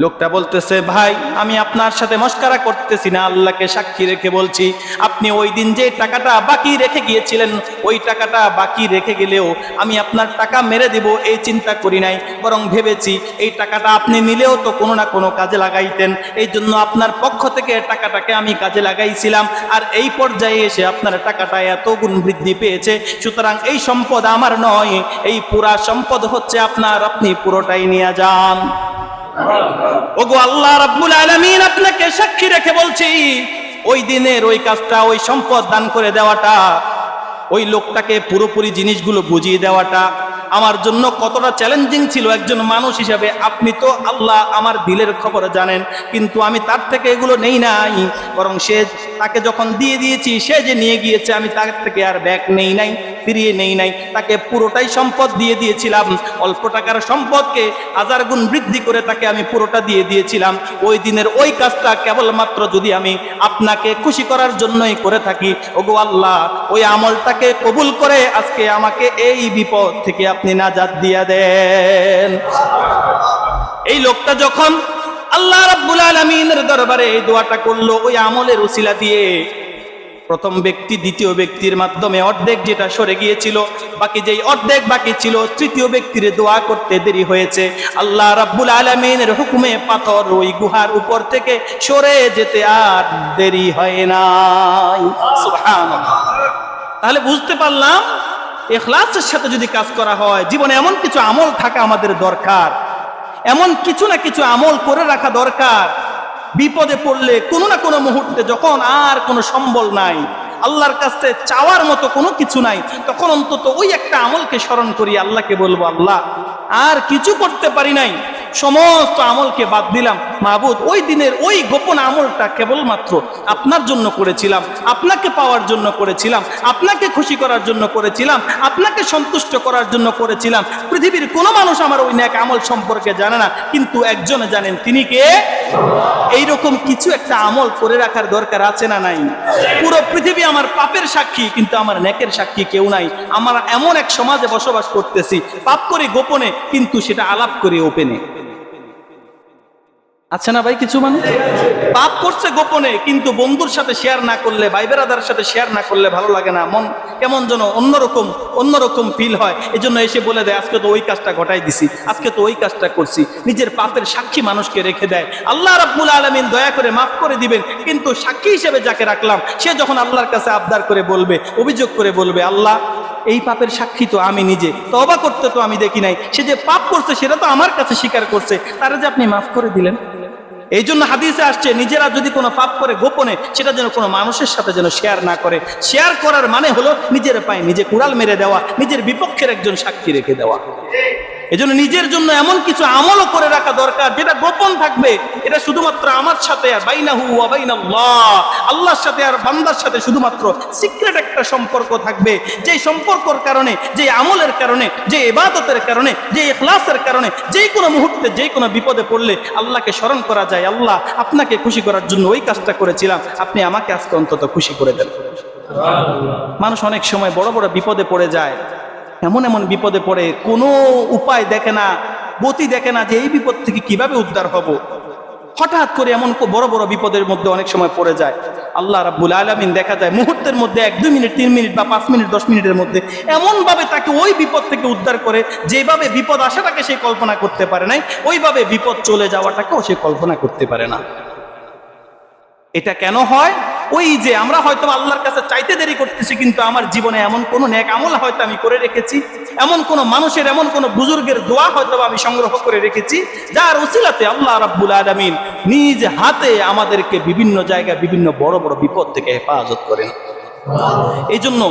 S1: লোকটা বলতেছে, ভাই আমি আপনার সাথে মস্কারা করতেছি না, আল্লাহকে সাক্ষী রেখে বলছি, আপনি ওই দিন যে টাকাটা বাকি রেখে গিয়েছিলেন, ওই টাকাটা বাকি রেখে গেলেও আমি আপনার টাকা মেরে দিব এই চিন্তা করি নাই, বরং ভেবেছি এই টাকাটা আপনি নিলেও তো কোনো না কোনো কাজে লাগাইতেন, এই জন্য আপনার পক্ষ থেকে টাকাটাকে আমি কাজে লাগাইছিলাম, আর এই পর্যায়ে এসে আপনার টাকাটা এত গুণ বৃদ্ধি পেয়েছে, সুতরাং এই সম্পদ আমার নয়, এই পুরা সম্পদ হচ্ছে আপনার, আপনি পুরোটাই নিয়ে যান। ওগো আল্লাহ রাব্বুল আলামিন, আপনাকে সাক্ষী রেখে বলছি, ওই দিনের ওই কাজটা, ওই সম্পদ দান করে দেওয়াটা, ওই লোকটাকে পুরোপুরি জিনিসগুলো বুঝিয়ে দেওয়াটা আমার জন্য কতটা চ্যালেঞ্জিং ছিল একজন মানুষ হিসাবে। আপনি তো আল্লাহ আমার দিলের খবর জানেন, কিন্তু আমি তার থেকে এগুলো নেই নাই, বরং সে তাকে যখন দিয়ে দিয়েছি, সে যে নিয়ে গিয়েছে, আমি তার থেকে আর ব্যাক নেই নাই, ফিরিয়ে নেই নাই, তাকে পুরোটাই সম্পদ দিয়ে দিয়েছিলাম। অল্প টাকার সম্পদকে হাজার গুণ বৃদ্ধি করে তাকে আমি পুরোটা দিয়ে দিয়েছিলাম। ওই দিনের ওই কাজটা কেবলমাত্র যদি আমি আপনাকে খুশি করার জন্যই করে থাকি, ওগো আল্লাহ ওই আমলটাকে কবুল করে আজকে আমাকে এই বিপদ থেকে আপনি নাজাত দিয়া দেন। এই লোকটা যখন আল্লাহ রাব্বুল আলামিনের দরবারে এই দোয়াটা করলো, ওই আমলের উসিলা দিয়ে প্রথম ব্যক্তি দ্বিতীয় ব্যক্তির মাধ্যমে অর্ধেক যেটা সরে গিয়েছিল, বাকি যেই অর্ধেক বাকি ছিল, তৃতীয় ব্যক্তির দোয়া করতে দেরি হয়েছে। আল্লাহ রাব্বুল আলামিনের হুকুমে পাথর ওই গুহার উপর থেকে সরে যেতে আর দেরি হয় নাই। সুবহানাল্লাহ। তাহলে বুঝতে পারলাম, ইখলাসের সাথে যদি কাজ করা হয়, জীবনে এমন কিছু আমল থাকা আমাদের দরকার, এমন কিছু না কিছু আমল করে রাখা দরকার, বিপদে পড়লে কোনো না কোনো মুহূর্তে যখন আর কোনো সম্বল নাই, আল্লাহর কাছে চাওয়ার মতো কোনো কিছু নাই, তখন অন্তত ওই একটা আমলকে স্মরণ করি, আল্লাহকে বলবো, আল্লাহ আর কিছু করতে পারি নাই, সমস্ত আমলকে বাদ দিলাম, মাহবুদ ওই দিনের ওই গোপন আমলটা কেবলমাত্র আপনার জন্য করেছিলাম, আপনাকে পাওয়ার জন্য করেছিলাম, আপনাকে খুশি করার জন্য করেছিলাম, আপনাকে সন্তুষ্ট করার জন্য করেছিলাম। পৃথিবীর কোনো মানুষ আমার ওই নেক আমল সম্পর্কে জানে না, কিন্তু একজনে জানেন, তিনি কে? এইরকম কিছু একটা আমল করে রাখার দরকার আছে না নাই? পুরো পৃথিবী আমার পাপের সাক্ষী, কিন্তু আমার নেকের সাক্ষী কেউ নাই। আমরা এমন এক সমাজে বসবাস করতেছি, পাপ করি গোপনে, কিন্তু সেটা আলাপ করি ওপেনে। আচ্ছা না ভাই? কিছু মানুষ পাপ করছে গোপনে, কিন্তু বন্ধুর সাথে শেয়ার না করলে, ভাই বেরাদার সাথে শেয়ার না করলে ভালো লাগে না, মন কেমন যেন অন্যরকম ফিল হয়। এই জন্য এসে বলে দেয়, আজকে তো ওই কাজটা ঘটাই দিছি, আজকে তো ওই কাজটা করছি। নিজের পাপের সাক্ষী মানুষকে রেখে দেয়। আল্লাহ রাব্বুল আলামিন দয়া করে মাফ করে দিবেন, কিন্তু সাক্ষী হিসেবে যাকে রাখলাম, সে যখন আল্লাহর কাছে আবদার করে বলবে, অভিযোগ করে বলবে, আল্লাহ এই পাপের সাক্ষী তো আমি নিজে, তওবা করতে তো আমি দেখি নাই, সে যে পাপ করছে সেটা তো আমার কাছে স্বীকার করছে, তারা যে আপনি মাফ করে দিলেন। এই জন্য হাদিসে আসছে, নিজেরা যদি কোনো পাপ করে গোপনে, সেটা যেন কোনো মানুষের সাথে যেন শেয়ার না করে। শেয়ার করার মানে হলো নিজের পায়ে নিজে কুড়াল মেরে দেওয়া, নিজের বিপক্ষের একজন সাক্ষী রেখে দেওয়া। এজন্য নিজের জন্য এমন কিছু আমলও করে রাখা দরকার, যেটা গোপন থাকবে, এটা শুধুমাত্র আমার সাথে আর বাইনাহু ওয়া বাইনাল্লাহ, আল্লাহর সাথে আর বান্দার সাথে শুধুমাত্র সিক্রেট একটা সম্পর্ক থাকবে। যে সম্পর্কের কারণে, যে আমলের কারণে, যে ইবাদতের কারণে, যে ইখলাসের কারণে, যে কোনো মুহূর্তে, যে কোনো বিপদে পড়লে আল্লাহকে স্মরণ করা যায়, আল্লাহ আপনাকে খুশি করার জন্য ওই কাজটা করেছিলাম, আপনি আমাকে আজকে অন্তত খুশি করে দেন। মানুষ অনেক সময় বড় বড় বিপদে পড়ে যায়, এমন বিপদে পড়ে, কোনো উপায় দেখে না, গতি দেখে না যে এই বিপদ থেকে কিভাবে উদ্ধার হব। হঠাৎ করে এমন বড় বড় বিপদের মধ্যে অনেক সময় পড়ে যায়। আল্লাহ রাব্বুল আলামিন দেখা যায় মুহূর্তের মধ্যে 1-2 মিনিট, 3 মিনিট বা 5 মিনিট, 10 মিনিটের মধ্যে এমনভাবে তাকে ওই বিপদ থেকে উদ্ধার করে, যেভাবে বিপদ আসাটাকে সে কল্পনা করতে পারে নাই, ওইভাবে বিপদ চলে যাওয়াটাকেও সে কল্পনা করতে পারে না। এটা কেন হয়? ওই যে আমরা হয়তো আল্লাহর কাছে চাইতে দেরি করতেছি, কিন্তু আমার জীবনে এমন কোন নেক আমল হয়তো আমি করে রেখেছি, এমন কোন মানুষের, এমন কোন বুজুর্গের দোয়া হয়তো আমি সংগ্রহ করে রেখেছি, যার উসিলাতে আল্লাহ রাব্বুল আলামিন নিজ হাতে আমাদেরকে বিভিন্ন জায়গায় বিভিন্ন বড় বড় বিপদ থেকে হেফাজত করেন। এই জন্য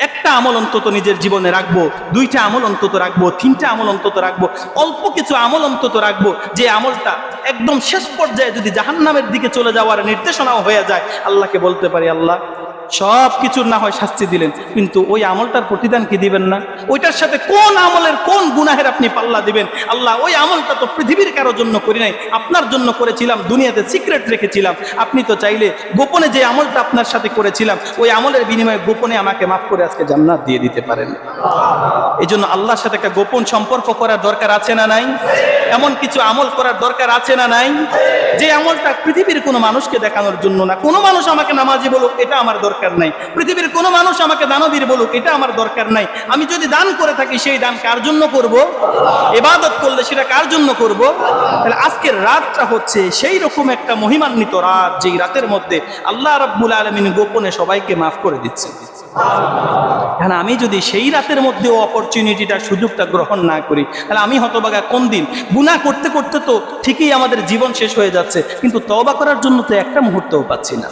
S1: একটা আমল অন্তত নিজের জীবনে রাখবো, 2টা আমল অন্তত রাখবো, 3টা আমল অন্তত রাখবো, অল্প কিছু আমল অন্তত রাখবো, যে আমলটা একদম শেষ পর্যায়ে যদি জাহান্নামের দিকে চলে যাওয়ার নির্দেশনাও হয়ে যায়, আল্লাহকে বলতে পারি, আল্লাহ সব কিছুর না হয় শাস্তি দিলেন, কিন্তু ওই আমলটার প্রতিদান কি দিবেন না? ওইটার সাথে কোন আমলের কোন গুনাহের আপনি পাল্লা দিবেন? আল্লাহ, ওই আমলটা তো পৃথিবীর কারোর জন্য করি নাই, আপনার জন্য করেছিলাম, দুনিয়াতে সিক্রেট রেখেছিলাম। আপনি তো চাইলে গোপনে যে আমলটা আপনার সাথে করেছিলাম ওই আমলের বিনিময়ে গোপনে আমাকে মাফ করে আজকে জান্নাত দিয়ে দিতে পারেন। এই জন্য আল্লাহর সাথে একটা গোপন সম্পর্ক করার দরকার আছে না নাই? এমন কিছু আমল করার দরকার আছে না নাই? যে আমলটা পৃথিবীর কোনো মানুষকে দেখানোর জন্য না। কোনো মানুষ আমাকে নামাজি বলুক, এটা আমার দরকার নাই। পৃথিবীর কোনো মানুষ আমাকে দানবীর বলুক, এটা আমার দরকার নাই। আমি যদি দান করে থাকি, সেই দান কার জন্য করব? ইবাদত করলে সেটা কার জন্য করব? তাহলে আজকের রাতটা হচ্ছে সেই রকম একটা মহিমান্বিত রাত, যেই রাতের মধ্যে আল্লাহ রাব্বুল আলামিন গোপনে সবাইকে মাফ করে দিচ্ছেন। এখন আমি যদি সেই রাতের মধ্যে অপরচুনিটিটা, সুযোগটা গ্রহণ না করি, তাহলে আমি হতভাগা কোন দিন। গুনাহ করতে করতে তো ঠিকই আমাদের জীবন শেষ হয়ে যাচ্ছে, কিন্তু তওবা করার জন্য তো একটা মুহূর্তও পাচ্ছি না।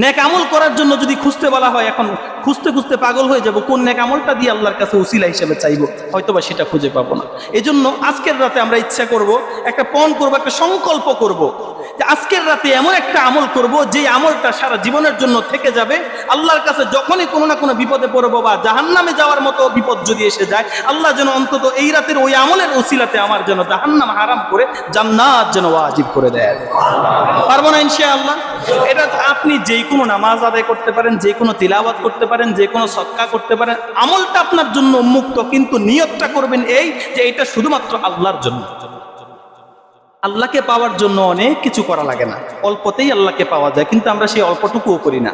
S1: নেক আমল করার জন্য যদি খুঁজতে বলা হয়, এখন খুঁজতে খুঁজতে পাগল হয়ে যাব, কোন নেক আমলটা দিয়ে আল্লাহর কাছে উসিলা হিসেবে চাইবো, হয়তোবা সেটা খুঁজে পাবো না। এজন্য আজকের রাতে আমরা ইচ্ছা করব, একটা পণ করব, একটা সংকল্প করব যে আজকের রাতে এমন একটা আমল করব যে আমলটা সারা জীবনের জন্য থেকে যাবে। আল্লাহর কাছে যখনই কোনো না কোনো বিপদে পড়বো বা জাহান্নামে যাওয়ার মতো বিপদ যদি এসে যায়, আল্লাহ যেন অন্তত এই রাতের ওই আমলের উসিলাতে আমার যেন জাহান্নাম হারাম করে জান্নাত যেন ওয়াজিব করে দেয়। পারবো না ইনশাআল্লাহ? এটা আপনি যে কোনো নামাজ আদায় করতে পারেন, যে কোনো তিলাওয়াত করতে পারেন, যে কোনো সদকা করতে পারেন, আমলটা আপনার জন্য উন্মুক্ত, কিন্তু নিয়তটা করবেন এই যে এটা শুধুমাত্র আল্লাহর জন্য। আল্লাহকে পাওয়ার জন্য অনেক কিছু করা লাগে না, অল্পতেই আল্লাহকে পাওয়া যায়, কিন্তু আমরা সেই অল্পটুকুও করি না।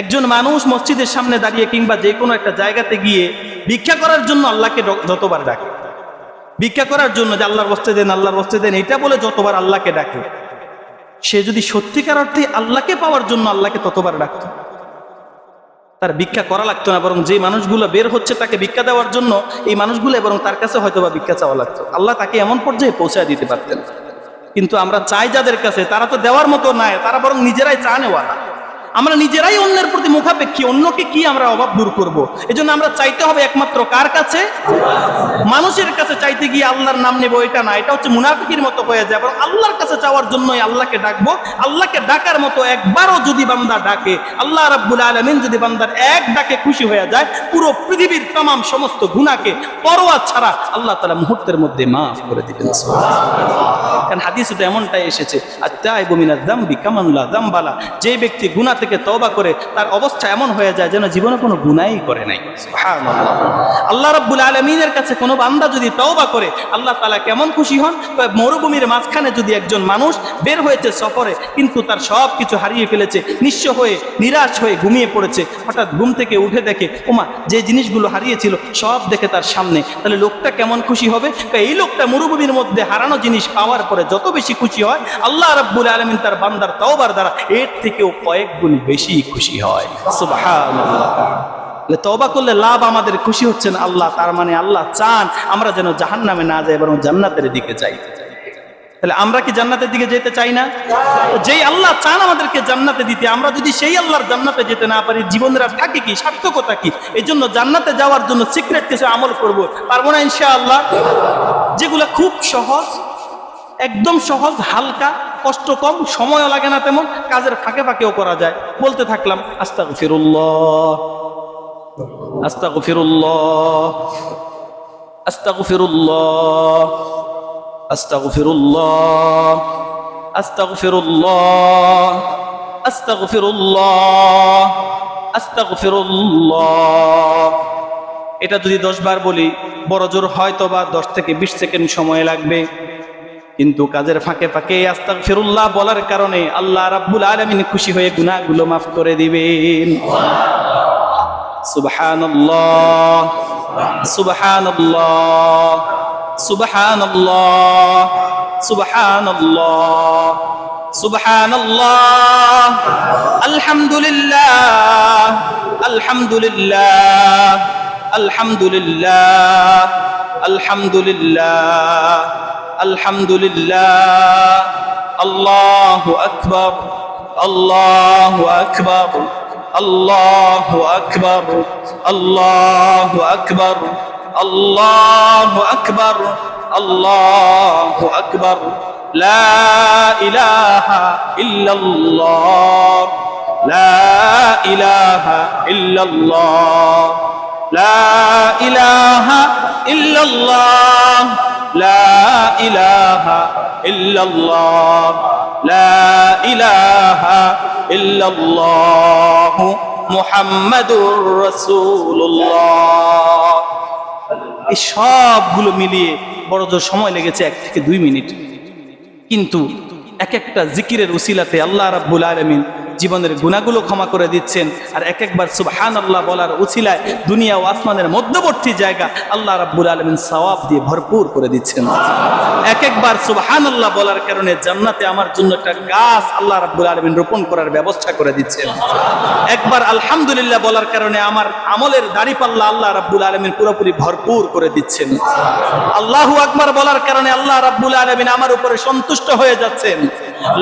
S1: একজন মানুষ মসজিদের সামনে দাঁড়িয়ে কিংবা যে কোনো একটা জায়গাতে গিয়ে ভিক্ষা করার জন্য আল্লাহকে যতবার ডাকে, ভিক্ষা করার জন্য যে আল্লাহর বস্তে দেন, আল্লাহর বস্তে দেন, এটা বলে যতবার আল্লাহকে ডাকে, সে যদি সত্যিকার অর্থে আল্লাহকে পাওয়ার জন্য আল্লাহকে ততবার ডাকত, তার ভিক্ষা করা লাগতো না, বরং যে মানুষগুলো বের হচ্ছে তাকে ভিক্ষা দেওয়ার জন্য, এই মানুষগুলো বরং তার কাছে হয়তোবা ভিক্ষা চাওয়া লাগতো। আল্লাহ তাকে এমন পর্যায়ে পৌঁছায় দিতে পারতেন। কিন্তু আমরা চাই যাদের কাছে, তারা তো দেওয়ার মতো নাই, তারা বরং নিজেরাই চা নেওয়া। আমরা নিজেরাই অন্যের প্রতি মুখাপেক্ষী, অন্যকে কি আমরা অভাব দূর করব? এজন্য আমরা চাইতে হবে একমাত্র কার কাছে? মানুষের কাছে চাইতে গিয়ে আল্লাহর নাম নেব, এটা না, এটা হচ্ছে মুনাফিকের মতো হয়ে যায়। এবং আল্লাহর কাছে চাওয়ার জন্যই আল্লাহকে ডাকবো। আল্লাহকে ডাকার মতো একবারও যদি বান্দা ডাকে, আল্লাহ রাব্বুল আলামিন যদি বান্দার এক ডাকে খুশি হয়ে যায়, পুরো পৃথিবীর তাম সমস্ত গুনাহকে পরোয়া ছাড়া আল্লাহ তাআলা মুহূর্তের মধ্যে মাফ করে দিবেন। কারণ হাদিসে তো এমনটাই এসেছে, আত-তাইবু মিনাজ যামবি কামান লা যামবা লা, যে ব্যক্তি গুনাহ থেকে তওবা করে তার অবস্থা এমন হয়ে যায় যেন জীবনে কোনো গুনাহই করে নাই। সুবহানাল্লাহ। আল্লাহ রাব্বুল আলামিনের কাছে কোনো বান্দা যদি তওবা করে, আল্লাহ তাআলা কেমন খুশি হন? মরুভূমির মাঝখানে যদি একজন মানুষ বের হয়েছে সফরে, কিন্তু তার সব কিছু হারিয়ে ফেলেছে, নিঃস্ব হয়ে নিরাশ হয়ে ঘুমিয়ে পড়েছে, হঠাৎ ঘুম থেকে উঠে দেখে ওমা যে জিনিসগুলো হারিয়েছিল সব দেখে তার সামনে, তাহলে লোকটা কেমন খুশি হবে? এই লোকটা মরুভূমির মধ্যে হারানো জিনিস পাওয়ার পরে যত বেশি খুশি হয়, আল্লাহ রাব্বুল আলামিন তার বান্দার তওবার দ্বারা এর থেকেও কয়েক গুণ বেশি খুশি হয়। সুবহানাল্লাহ। তওবা করলে লাভ আমাদের, খুশি হচ্ছেন আল্লাহ, তার মানে আল্লাহ চান আমরা যেন জাহান্নামে না যাই, বরং জান্নাতের দিকে যাই। তাহলে আমরা কি জান্নাতের দিকে যেতে চাই না? যেই আল্লাহ চান আমাদেরকে জান্নাতে দিতে, আমরা যদি সেই আল্লাহর জান্নাতে যেতে না পারি, জীবনের আর থাকে কি, সার্থকতা কি? এই জন্য জান্নাতে যাওয়ার জন্য সিক্রেট কিছু আমল করব, পারবো না ইনশাআল্লাহ? যেগুলো খুব সহজ, একদম সহজ, হালকা, কষ্ট কম, সময়ও লাগে না তেমন, কাজের ফাঁকে ফাঁকেও করা যায়। বলতে থাকলাম আস্তাগফিরুল্লাহ, আস্তাগফিরুল্লাহ, আস্তাগফিরুল্লাহ, আস্তাগফিরুল্লাহ, আস্তাগফিরুল্লাহ, আস্তাগফিরুল্লাহ, আস্তাগফিরুল্লাহ। এটা যদি 10 বার বলি, বড় জোর হয়তো বা 10 থেকে 20 সেকেন্ড সময় লাগবে, কিন্তু কাজের ফাঁকে ফাঁকে আস্তাগফিরুল্লাহ বলার কারণে আল্লাহ রাব্বুল আলামিন খুশি হয়ে গুনাহগুলো মাফ করে দিবেন। সুবহানাল্লাহ, সুবহানাল্লাহ, সুবহানাল্লাহ, সুবহানাল্লাহ, সুবহানাল্লাহ, আলহামদুলিল্লাহ, আলহামদুলিল্লাহ, আলহামদুলিল্লাহ, আলহামদুলিল্লাহ, আলহামদুলিল্লাহ, আল্লাহু আকবার, আল্লাহু আকবার, আল্লাহু আকবার, আল্লাহু আকবার, আল্লাহু আকবার, আল্লাহু আকবার, লা ইলাহা ইল্লাল্লাহ, লা ইলাহা ইল্লাল্লাহ, লা ইলাহা ইল্লাল্লাহ, লা ইলাহা ইল্লাল্লাহ, লা ইলাহা ইল্লাল্লাহ মুহাম্মাদুর রাসূলুল্লাহ। এই সবগুলো মিলিয়ে বড় জোর সময় লেগেছে 1 থেকে 2 মিনিট, কিন্তু এক একটা জিকিরের উসিলাতে আল্লাহ রাব্বুল আলামিন জীবনের গুনাহগুলো ক্ষমা করে দিচ্ছেন। আর এক একবার সুবহানাল্লাহ বলার উসিলায় দুনিয়া ও আসমানের মধ্যবর্তী জায়গা আল্লাহ রাব্বুল আলামিন সওয়াব দিয়ে ভরপুর করে দিচ্ছেন। এক একবার সুবহানাল্লাহ বলার কারণে জান্নাতে আমার জন্য একটা গাছ আল্লাহ রাব্বুল আলামিন রোপণ করার ব্যবস্থা করে দিচ্ছেন। একবার আলহামদুলিল্লাহ বলার কারণে আমার আমলের দাড়িপাল্লা আল্লাহ রাব্বুল আলামিন পুরোপুরি ভরপুর করে দিচ্ছেন। আল্লাহু আকবার বলার কারণে আল্লাহ রাব্বুল আলামিন আমার উপরে সন্তুষ্ট হয়ে যাচ্ছেন।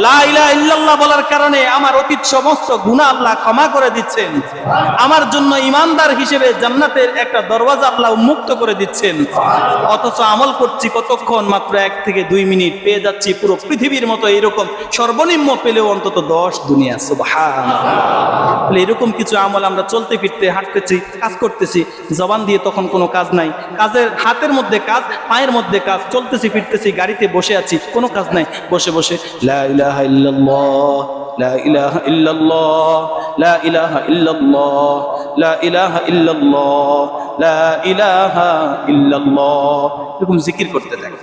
S1: লা ইলাহা ইল্লাল্লাহ বলার কারণে আমার অতীত সমস্ত গুনাহ আল্লাহ ক্ষমা করে দিচ্ছেন। আমার জন্য ঈমানদার হিসেবে জান্নাতের একটা দরওয়াজা আল্লাহ উন্মুক্ত করে দিচ্ছেন। অথচ আমল করছি কতক্ষণ? মাত্র 1 থেকে 2 মিনিট, পেয়ে যাচ্ছি পুরো পৃথিবীর মতো। এরকম সর্বনিম্ন পেলেও অন্তত 10 দুনিয়া। সুবহানাল্লাহ। তাহলে এরকম কিছু আমল আমরা চলতে ফিরতে হাঁটতেছি, কাজ করতেছি, জবান দিয়ে তখন কোনো কাজ নাই, কাজের হাতের মধ্যে কাজ, পায়ের মধ্যে কাজ, চলতেছি ফিরতেছি, গাড়িতে বসে আছি, কোনো কাজ নাই, বসে বসে লা ইলাহা ইল্লাল্লাহ, লা ইলাহা ইল্লাল্লাহ, লা ইলাহা ইল্লাল্লাহ, লা ইলাহা ইল্লাল্লাহ, লা ইলাহা ইল্লাল্লাহ, এরকম জিকির করতে থাকে।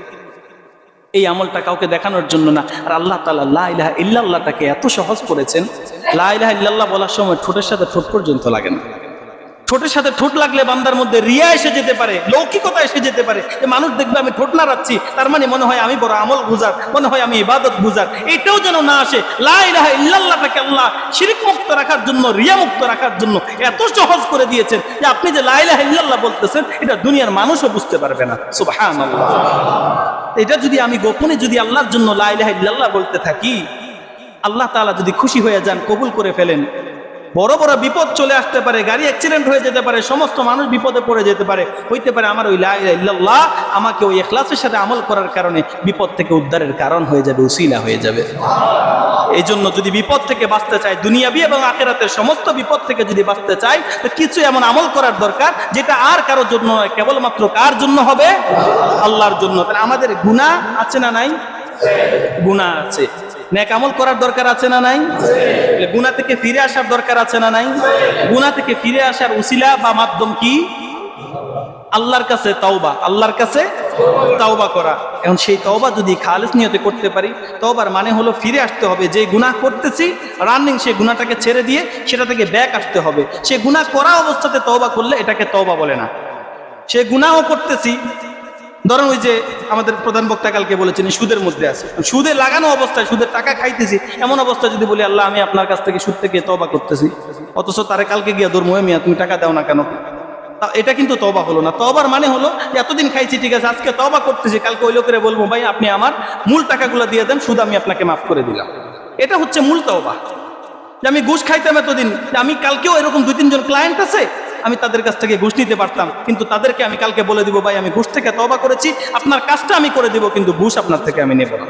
S1: এই আমলটা কাউকে দেখানোর জন্য না। আর আল্লাহ তাআলা লা ইলাহা ইল্লাল্লাহটাকে এত সহজ করেছেন, লা ইলাহা ইল্লাল্লাহ বলার সময় ঠোঁটের সাথে ঠোঁট পর্যন্ত লাগে না। ঠোঁটের সাথে ঠোঁট লাগলে বান্দার মধ্যে রিয়া এসে যেতে পারে, লৌকিকতা এসে যেতে পারে। মানুষ দেখবে আমি ঠোঁট নাড়াচ্ছি, তার মানে মনে হয় আমি বড় আমল গুজার, মনে হয় আমি ইবাদত গুজার। এটাও যেন না আসে। লা ইলাহা ইল্লাল্লাহটাকে আল্লাহ শিরক মুক্ত রাখার জন্য, রিয়া মুক্ত রাখার জন্য এত সহজ করে দিয়েছেন যে আপনি যে লা ইলাহা ইল্লাল্লাহ বলতেছেন এটা দুনিয়ার মানুষও বুঝতে পারবে না। সুবহানাল্লাহ। এটা যদি আমি গোপনে যদি আল্লাহর জন্য লা ইলাহা ইল্লাল্লাহ বলতে থাকি, আল্লাহ তাআলা যদি খুশি হয়ে যান, কবুল করে ফেলেন, বড় বড় বিপদ চলে আসতে পারে, গাড়ি অ্যাক্সিডেন্ট হয়ে যেতে পারে, সমস্ত মানুষ বিপদে পড়ে যেতে পারে, হইতে পারে আমার ওই লা ইলাহা ইল্লাল্লাহ আমাকে ওই ইখলাসের সাথে আমল করার কারণে বিপদ থেকে উদ্ধারের কারণ হয়ে যাবে, উসিলা হয়ে যাবে। এই জন্য যদি বিপদ থেকে বাঁচতে চাই, দুনিয়াবি এবং আখিরাতের সমস্ত বিপদ থেকে যদি বাঁচতে চাই, তো কিছু এমন আমল করার দরকার যেটা আর কারোর জন্য নয়, কেবলমাত্র কার জন্য হবে? আল্লাহর জন্য। তাহলে আমাদের গুনাহ আছে না নাই? গুনাহ আছে। নেক আমল করার দরকার আছে না নাই? গুনাহ থেকে ফিরে আসার দরকার আছে না নাই? গুনাহ থেকে ফিরে আসার উসিলা বা মাধ্যম কি? আল্লাহর কাছে তাওবা, আল্লাহর কাছে তাওবা করা। এখন সেই তাওবা যদি খালিস নিয়তে করতে পারি, তাওবার মানে হলো ফিরে আসতে হবে। যে গুনাহ করতেছি রানিং, সেই গুনাহটাকে ছেড়ে দিয়ে সেটা থেকে ব্যাক আসতে হবে। সে গুনাহ করা অবস্থাতে তাওবা করলে এটাকে তাওবা বলে না। সে গুনাহও করতেছি, ধরুন ওই যে আমাদের প্রধান বক্তা কালকে বলেছেন সুদের মধ্যে আছে, সুদে লাগানো অবস্থায় সুদের টাকা খাইতেছি, এমন অবস্থা যদি বলি আল্লাহ আমি আপনার কাছ থেকে সুদ থেকে তওবা করতেছি, অথচ তারে কালকে গিয়া ধর্ম মিয়া তুমি টাকা দাও না কেন, এটা কিন্তু তওবা হলো না। তওবার মানে হলো এতদিন খাইছি ঠিক আছে, আজকে তওবা করতেছি, কালকে ওই লোকের বলবো ভাই আপনি আমার মূল টাকাগুলো দিয়ে দেন, সুদ আমি আপনাকে মাফ করে দিলাম। এটা হচ্ছে মূল তওবা। যে আমি ঘুষ খাইতাম এতদিন, আমি কালকেও এরকম 2-3 জন ক্লায়েন্ট আছে, আমি তাদের কাছ থেকে ঘুষ নিতে পারতাম, কিন্তু তাদেরকে আমি কালকে বলে দিব ভাই আমি ঘুষ থেকে তওবা করেছি, আপনার কাজটা আমি করে দিব, কিন্তু ঘুষ আপনার থেকে আমি নেব না।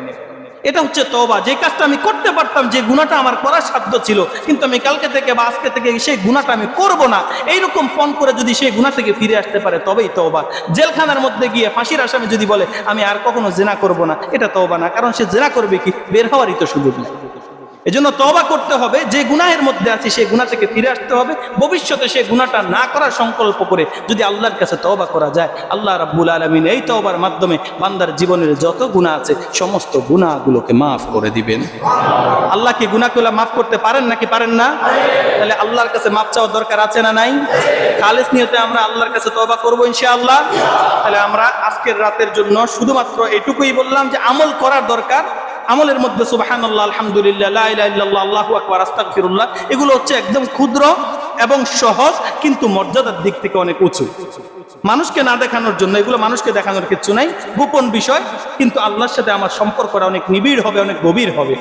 S1: এটা হচ্ছে তওবা। যে কাজটা আমি করতে পারতাম, যে গুনাহটা আমার করার সাধ্য ছিল, কিন্তু আমি কালকে থেকে বা আজকে থেকে সেই গুনাহটা আমি করব না, এইরকম পণ করে যদি সেই গুনাহ থেকে ফিরে আসতে পারে তবেই তওবা। জেলখানার মধ্যে গিয়ে ফাঁসির আসামি যদি বলে আমি আর কখনো জিনা করব না, এটা তওবা না, কারণ সে জিনা করবে কি, বের হওয়ারই তো সুযোগ নেই। এজন্য তওবা করতে হবে, যে গুনাহের মধ্যে আছি সেই গুনাহ থেকে ফিরে আসতে হবে, ভবিষ্যতে সেই গুনাহটা না করার সংকল্প করে যদি আল্লাহর কাছে তওবা করা যায়, আল্লাহ রাব্বুল আলামিন এই তওবার মাধ্যমে বান্দার জীবনের যত গুনাহ আছে সমস্ত গুনাহগুলোকে মাফ করে দিবেন। আল্লাহ কি গুনাহগুলো মাফ করতে পারেন নাকি পারেন না? তাহলে আল্লাহর কাছে মাফ চাওয়ার দরকার আছে না নাই? খালিস নিয়তে আমরা আল্লাহর কাছে তওবা করব ইনশাআল্লাহ। তাহলে আমরা আজকের রাতের জন্য শুধুমাত্র এটুকুই বললাম যে আমল করার দরকার। আমলের মধ্যে সুবহানাল্লাহ, আলহামদুলিল্লাহ, লা ইলাহা ইল্লাল্লাহ, আল্লাহু আকবার, আস্তাগফিরুল্লাহ, এগুলো হচ্ছে একদম ক্ষুদ্র এবং সহজ, কিন্তু মর্যাদার দিক থেকে অনেক উঁচু। মানুষকে না দেখানোর জন্য, এগুলো মানুষকে দেখানোর কিছু নাই, গোপন বিষয়, কিন্তু আল্লাহর সাথে আমার সম্পর্কটা অনেক নিবিড় হবে, অনেক গভীর হবে।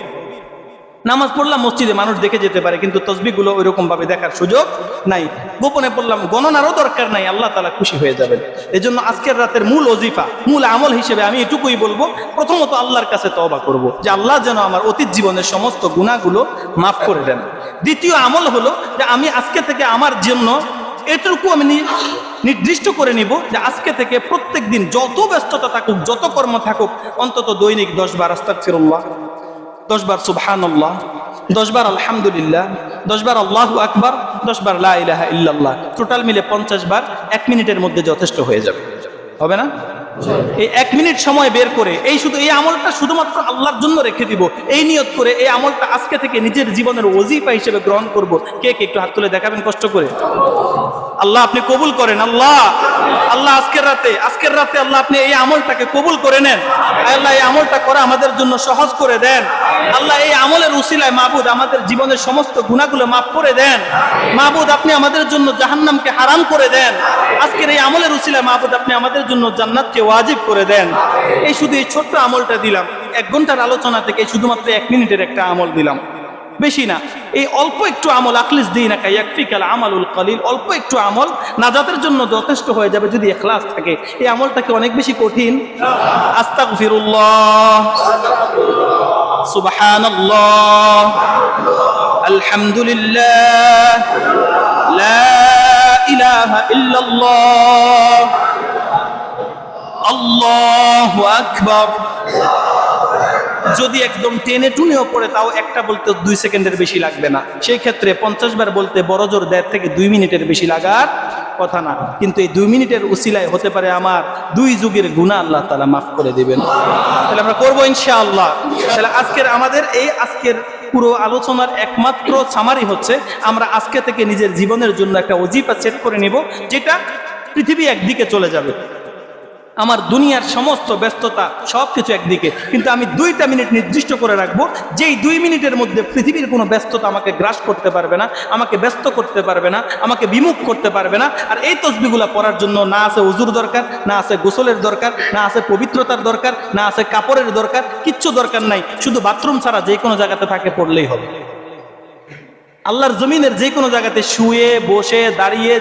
S1: নামাজ পড়লাম মসজিদে, মানুষ দেখে যেতে পারে, কিন্তু তসবিহগুলো ওইরকম ভাবে দেখার সুযোগ নাই। গোপনে পড়লাম, গণনারও দরকার নাই, আল্লাহ তাআলা খুশি হয়ে যাবেন। এই জন্য আজকের রাতের মূল ওজিফা, মূল আমল হিসেবে আমি এটুকুই বলবো, প্রথমত আল্লাহর কাছে তওবা করব, যে আল্লাহ যেন আমার অতীত জীবনের সমস্ত গুনাহগুলো মাফ করে দেন। দ্বিতীয় আমল হলো যে আমি আজকে থেকে আমার জন্য এটুকু আমি নির্দিষ্ট করে নিব যে আজকে থেকে প্রত্যেক দিন যত ব্যস্ততা থাকুক, যত কর্ম থাকুক, অন্তত দৈনিক 10 বার আস্তাগফিরুল্লাহ, 10 বার সুবহানাল্লাহ, 10 বার আলহামদুলিল্লাহ, 10 বার আল্লাহু আকবার, 10 বার লা ইলাহা ইল্লাল্লাহ, টোটাল মিলে 50 বার 1 মিনিটের মধ্যে যথেষ্ট হয়ে যাবে। হবে না? এই 1 মিনিট সময় বের করে এই আমলটা শুধুমাত্র আল্লাহর জন্য রেখে দিব, এই নিয়ত করে এই আমলটা আজকে থেকে নিজের জীবনের ওজিফা হিসেবে গ্রহণ করব। কে কে একটু হাত তুলে দেখাবেন কষ্ট করে? আল্লাহ আপনি কবুল করেন। আল্লাহ আল্লাহ আজকের রাতে আল্লাহ আপনি এই আমলটাকে কবুল করে নেন। আল্লাহ এই আমলটা করা আমাদের জন্য সহজ করে দেন। আল্লাহ এই আমলের উসিলায় মাবুদ আমাদের জীবনের সমস্ত গুনাহগুলো মাফ করে দেন। মাবুদ আপনি আমাদের জন্য জাহান্নামকে হারাম করে দেন। আজকের এই আমলের উসিলায় মাবুদ আপনি আমাদের জন্য জান্নাতকে ওয়াজিব করে দেন। এই শুধু এই ছোট্ট আমলটা দিলাম, 1 ঘন্টার আলোচনা থেকে শুধুমাত্র 1 মিনিটের একটা আমল দিলাম, বেশি না। এই অল্প একটু আমল, আখলিস দীনাকা ইয়াকফিকাল আমালুল কলিল, অল্প একটু আমল নাজাতের জন্য যথেষ্ট হয়ে যাবে যদি ইখলাস থাকে। এই আমলটাকে অনেক বেশি কঠিন। আস্তাগফিরুল্লাহ, সুবহানাল্লাহ, আলহামদুলিল্লাহ, লা ইলাহা ইল্লাল্লাহ, আল্লাহু আকবার। যদি একদম টেনে টুনেও পড়ে তাও একটা বলতে 2 সেকেন্ডের বেশি লাগবে না। সেই ক্ষেত্রে 50 বার বলতে বড় জোর 1.5 থেকে 2 মিনিটের বেশি লাগার কথা না। কিন্তু এই 2 মিনিটের উসিলায় হতে পারে আমার 2 যুগের গুনাহ আল্লাহ তাআলা মাফ করে দিবেন। তাহলে আমরা করবো ইনশাআল্লাহ। তাহলে আজকের পুরো আলোচনার একমাত্র সামারি হচ্ছে আমরা আজকে থেকে নিজের জীবনের জন্য একটা ওজিফা সেট করে নিব, যেটা পৃথিবী একদিকে চলে যাবে, আমার দুনিয়ার সমস্ত ব্যস্ততা সবকিছু একদিকে, কিন্তু আমি 2টা মিনিট নির্দিষ্ট করে রাখবো, যেই 2 মিনিটের মধ্যে পৃথিবীর কোনো ব্যস্ততা আমাকে গ্রাস করতে পারবে না, আমাকে ব্যস্ত করতে পারবে না, আমাকে বিমুখ করতে পারবে না। আর এই তসবিহগুলো পড়ার জন্য না আছে ওযুর দরকার, না আছে গোসলের দরকার, না আছে পবিত্রতার দরকার, না আছে কাপড়ের দরকার, কিচ্ছু দরকার নাই। শুধু বাথরুম ছাড়া যে কোনো জায়গাতে থাকে পড়লেই হবে। আল্লাহর জমিনের যে কোনো জায়গাতে শুয়ে বসে দাঁড়িয়ে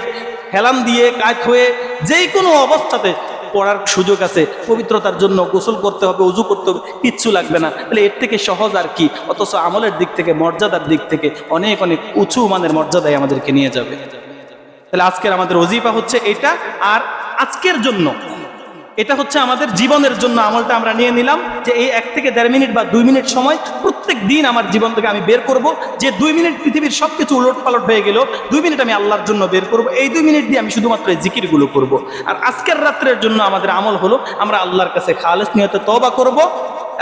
S1: হেলান দিয়ে কাজ হয়ে যে কোনো অবস্থাতে পড়ার সুযোগ আছে। পবিত্রতার জন্য গোসল করতে হবে, ওযু করতে হবে, কিচ্ছু লাগবে না। তাহলে এর থেকে সহজ আর কি? অথচ আমলের দিক থেকে, মর্যাদার দিক থেকে অনেক অনেক উঁচু মানের মর্যাদায় আমাদেরকে নিয়ে যাবে। তাহলে আজকের আমাদের ওজিফা হচ্ছে এটা। আর আজকের জন্য এটা হচ্ছে আমাদের জীবনের জন্য আমলটা আমরা নিয়ে নিলাম যে এই 1 থেকে 1.5 মিনিট বা 2 মিনিট সময় প্রত্যেক দিন আমার জীবন থেকে আমি বের করব, যে 2 মিনিট পৃথিবীর সবকিছু উলট পালট হয়ে গেল, 2 মিনিট আমি আল্লাহর জন্য বের করব। এই 2 মিনিট দিয়ে আমি শুধুমাত্র এই জিকিরগুলো করব। আর আজকের রাত্রের জন্য আমাদের আমল হলো আমরা আল্লাহর কাছে খালেস নিয়তে তওবা করব।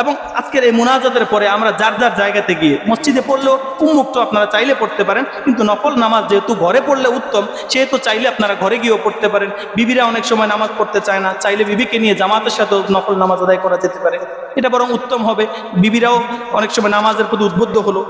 S1: এবং আজকের এই মুনাজাতের পরে আমরা যার যার জায়গাতে গিয়ে মসজিদে পড়লেও উন্মুক্ত, আপনারা চাইলে পড়তে পারেন, কিন্তু নফল নামাজ যেহেতু ঘরে পড়লে উত্তম, সেহেতু চাইলে আপনারা ঘরে গিয়েও পড়তে পারেন। বিবিরা অনেক সময় নামাজ পড়তে চায় না, চাইলে বিবিকে নিয়ে জামাতের সাথে নফল নামাজ আদায় করা যেতে পারে, এটা বরং উত্তম হবে। বিবিরাও অনেক সময় নামাজের প্রতি উদ্বুদ্ধ হলো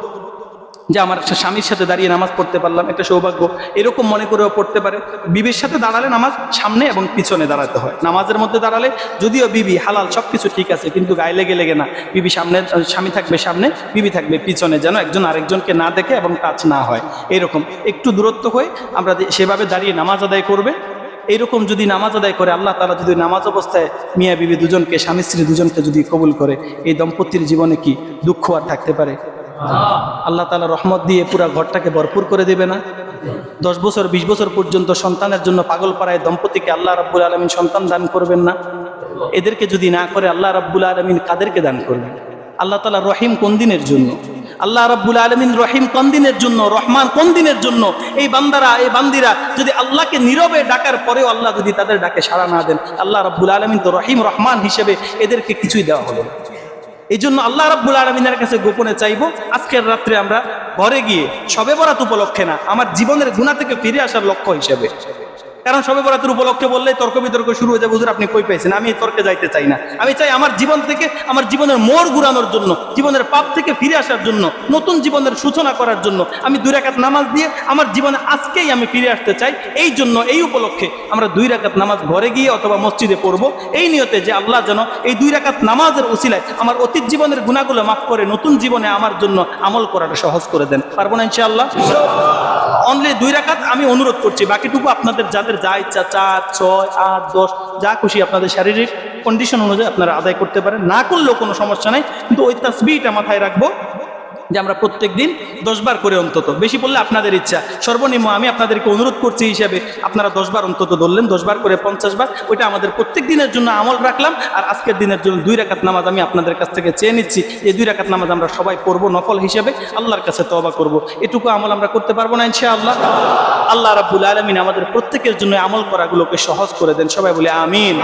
S1: যে আমার স্বামীর সাথে দাঁড়িয়ে নামাজ পড়তে পারলাম, একটা সৌভাগ্য, এরকম মনে করেও পড়তে পারে। বিবির সাথে দাঁড়ালে নামাজ সামনে এবং পিছনে দাঁড়াতে হয়। নামাজের মধ্যে দাঁড়ালে যদিও বিবি হালাল সব কিছু ঠিক আছে, কিন্তু গায়ে লেগে না, বিবি সামনে, স্বামী থাকবে সামনে, বিবি থাকবে পিছনে, যেন একজন আরেকজনকে না দেখে এবং টাচ না হয়। এরকম একটু দূরত্ব হয়ে আমরা সেভাবে দাঁড়িয়ে নামাজ আদায় করবে। এইরকম যদি নামাজ আদায় করে আল্লাহ তাআলা যদি নামাজ অবস্থায় মিয়া বিবি দুজনকে, স্বামী স্ত্রী দুজনকে যদি কবুল করে, এই দম্পতির জীবনে কি দুঃখ আর থাকতে পারে? আল্লাহ তাআলা রহমত দিয়ে পুরা ঘরটাকে ভরপুর করে দেবে না? 10 বছর 20 বছর পর্যন্ত সন্তানের জন্য পাগল পাড়ায় দম্পতিকে আল্লাহ রাব্বুল আলামিন সন্তান দান করবেন না? এদেরকে যদি না করে আল্লাহ রাব্বুল আলামিন কাদেরকে দান করবেন? আল্লাহ তাআলা রহিম কোন দিনের জন্য? আল্লাহ রাব্বুল আলামিন রহিম কোন দিনের জন্য? রহমান কোন দিনের জন্য? এই বান্দারা, এই বান্দিরা যদি আল্লাহকে নীরবে ডাকার পরেও আল্লাহ যদি তাদের ডাকে সাড়া না দেন, আল্লাহ রাব্বুল আলামিন তো রহিম রহমান হিসেবে এদেরকে কিছুই দেওয়া হলো না। এই জন্য আল্লাহ রাব্বুল আলামিনের কাছে গোপনে চাইবো, আজকের রাত্রে আমরা ঘরে গিয়ে শবে বরাত উপলক্ষে না, আমার জীবনের গুনাহ থেকে ফিরে আসার লক্ষ্য হিসেবে। কারণ শবে বরাতের উপলক্ষে বললেই তর্ক বিতর্ক শুরু হয়ে যাবে, হুজুর আপনি কই পাইছেন? আমি এই তর্কে যাইতে চাই না। আমি চাই আমার জীবন থেকে, আমার জীবনের মোড় ঘুরানোর জন্য, জীবনের পাপ থেকে ফিরে আসার জন্য, নতুন জীবনের সূচনা করার জন্য আমি 2 রাকাত নামাজ দিয়ে আমার জীবনে আজকেই আমি ফিরে আসতে চাই। এই জন্য এই উপলক্ষে আমরা 2 রাকাত নামাজ ঘরে গিয়ে অথবা মসজিদে পড়বো, এই নিয়তে যে আল্লাহ যেন এই 2 রাকাত নামাজের উসিলায় আমার অতীত জীবনের গুনাহগুলো মাফ করে নতুন জীবনে আমার জন্য আমল করাটা সহজ করে দেন। পারবো না ইনশাআল্লাহ? অনলি 2 রাকাত আমি অনুরোধ করছি, বাকিটুকু আপনাদের যাদের যা ইচ্ছা 4, 6, 8, 10 যা খুশি আপনাদের শারীরিক কন্ডিশন অনুযায়ী আপনারা আদায় করতে পারেন, না করলেও কোনো সমস্যা নাই। কিন্তু ওই তাসবিহটা মাথায় রাখবো, যে আমরা প্রত্যেক দিন 10 বার করে অন্তত, বেশি বললে আপনাদের ইচ্ছা, সর্বনিম্ন আমি আপনাদেরকে অনুরোধ করছি হিসাবে আপনারা 10 বার অন্তত ধরলেন, 10 বার করে 50 বার, ওইটা আমাদের প্রত্যেক দিনের জন্য আমল রাখলাম। আর আজকের দিনের জন্য 2 রাকাত নামাজ আমি আপনাদের কাছ থেকে চেয়ে নিচ্ছি। এই 2 রাকাত নামাজ আমরা সবাই পড়বো নফল হিসেবে, আল্লাহর কাছে তওবা করব। এটুকু আমল আমরা করতে পারবো না ইনশাআল্লাহ? আল্লাহ রাব্বুল আলামিন আমাদের প্রত্যেকের জন্য আমল করাগুলোকে সহজ করে দেন, সবাই বলে আমিন।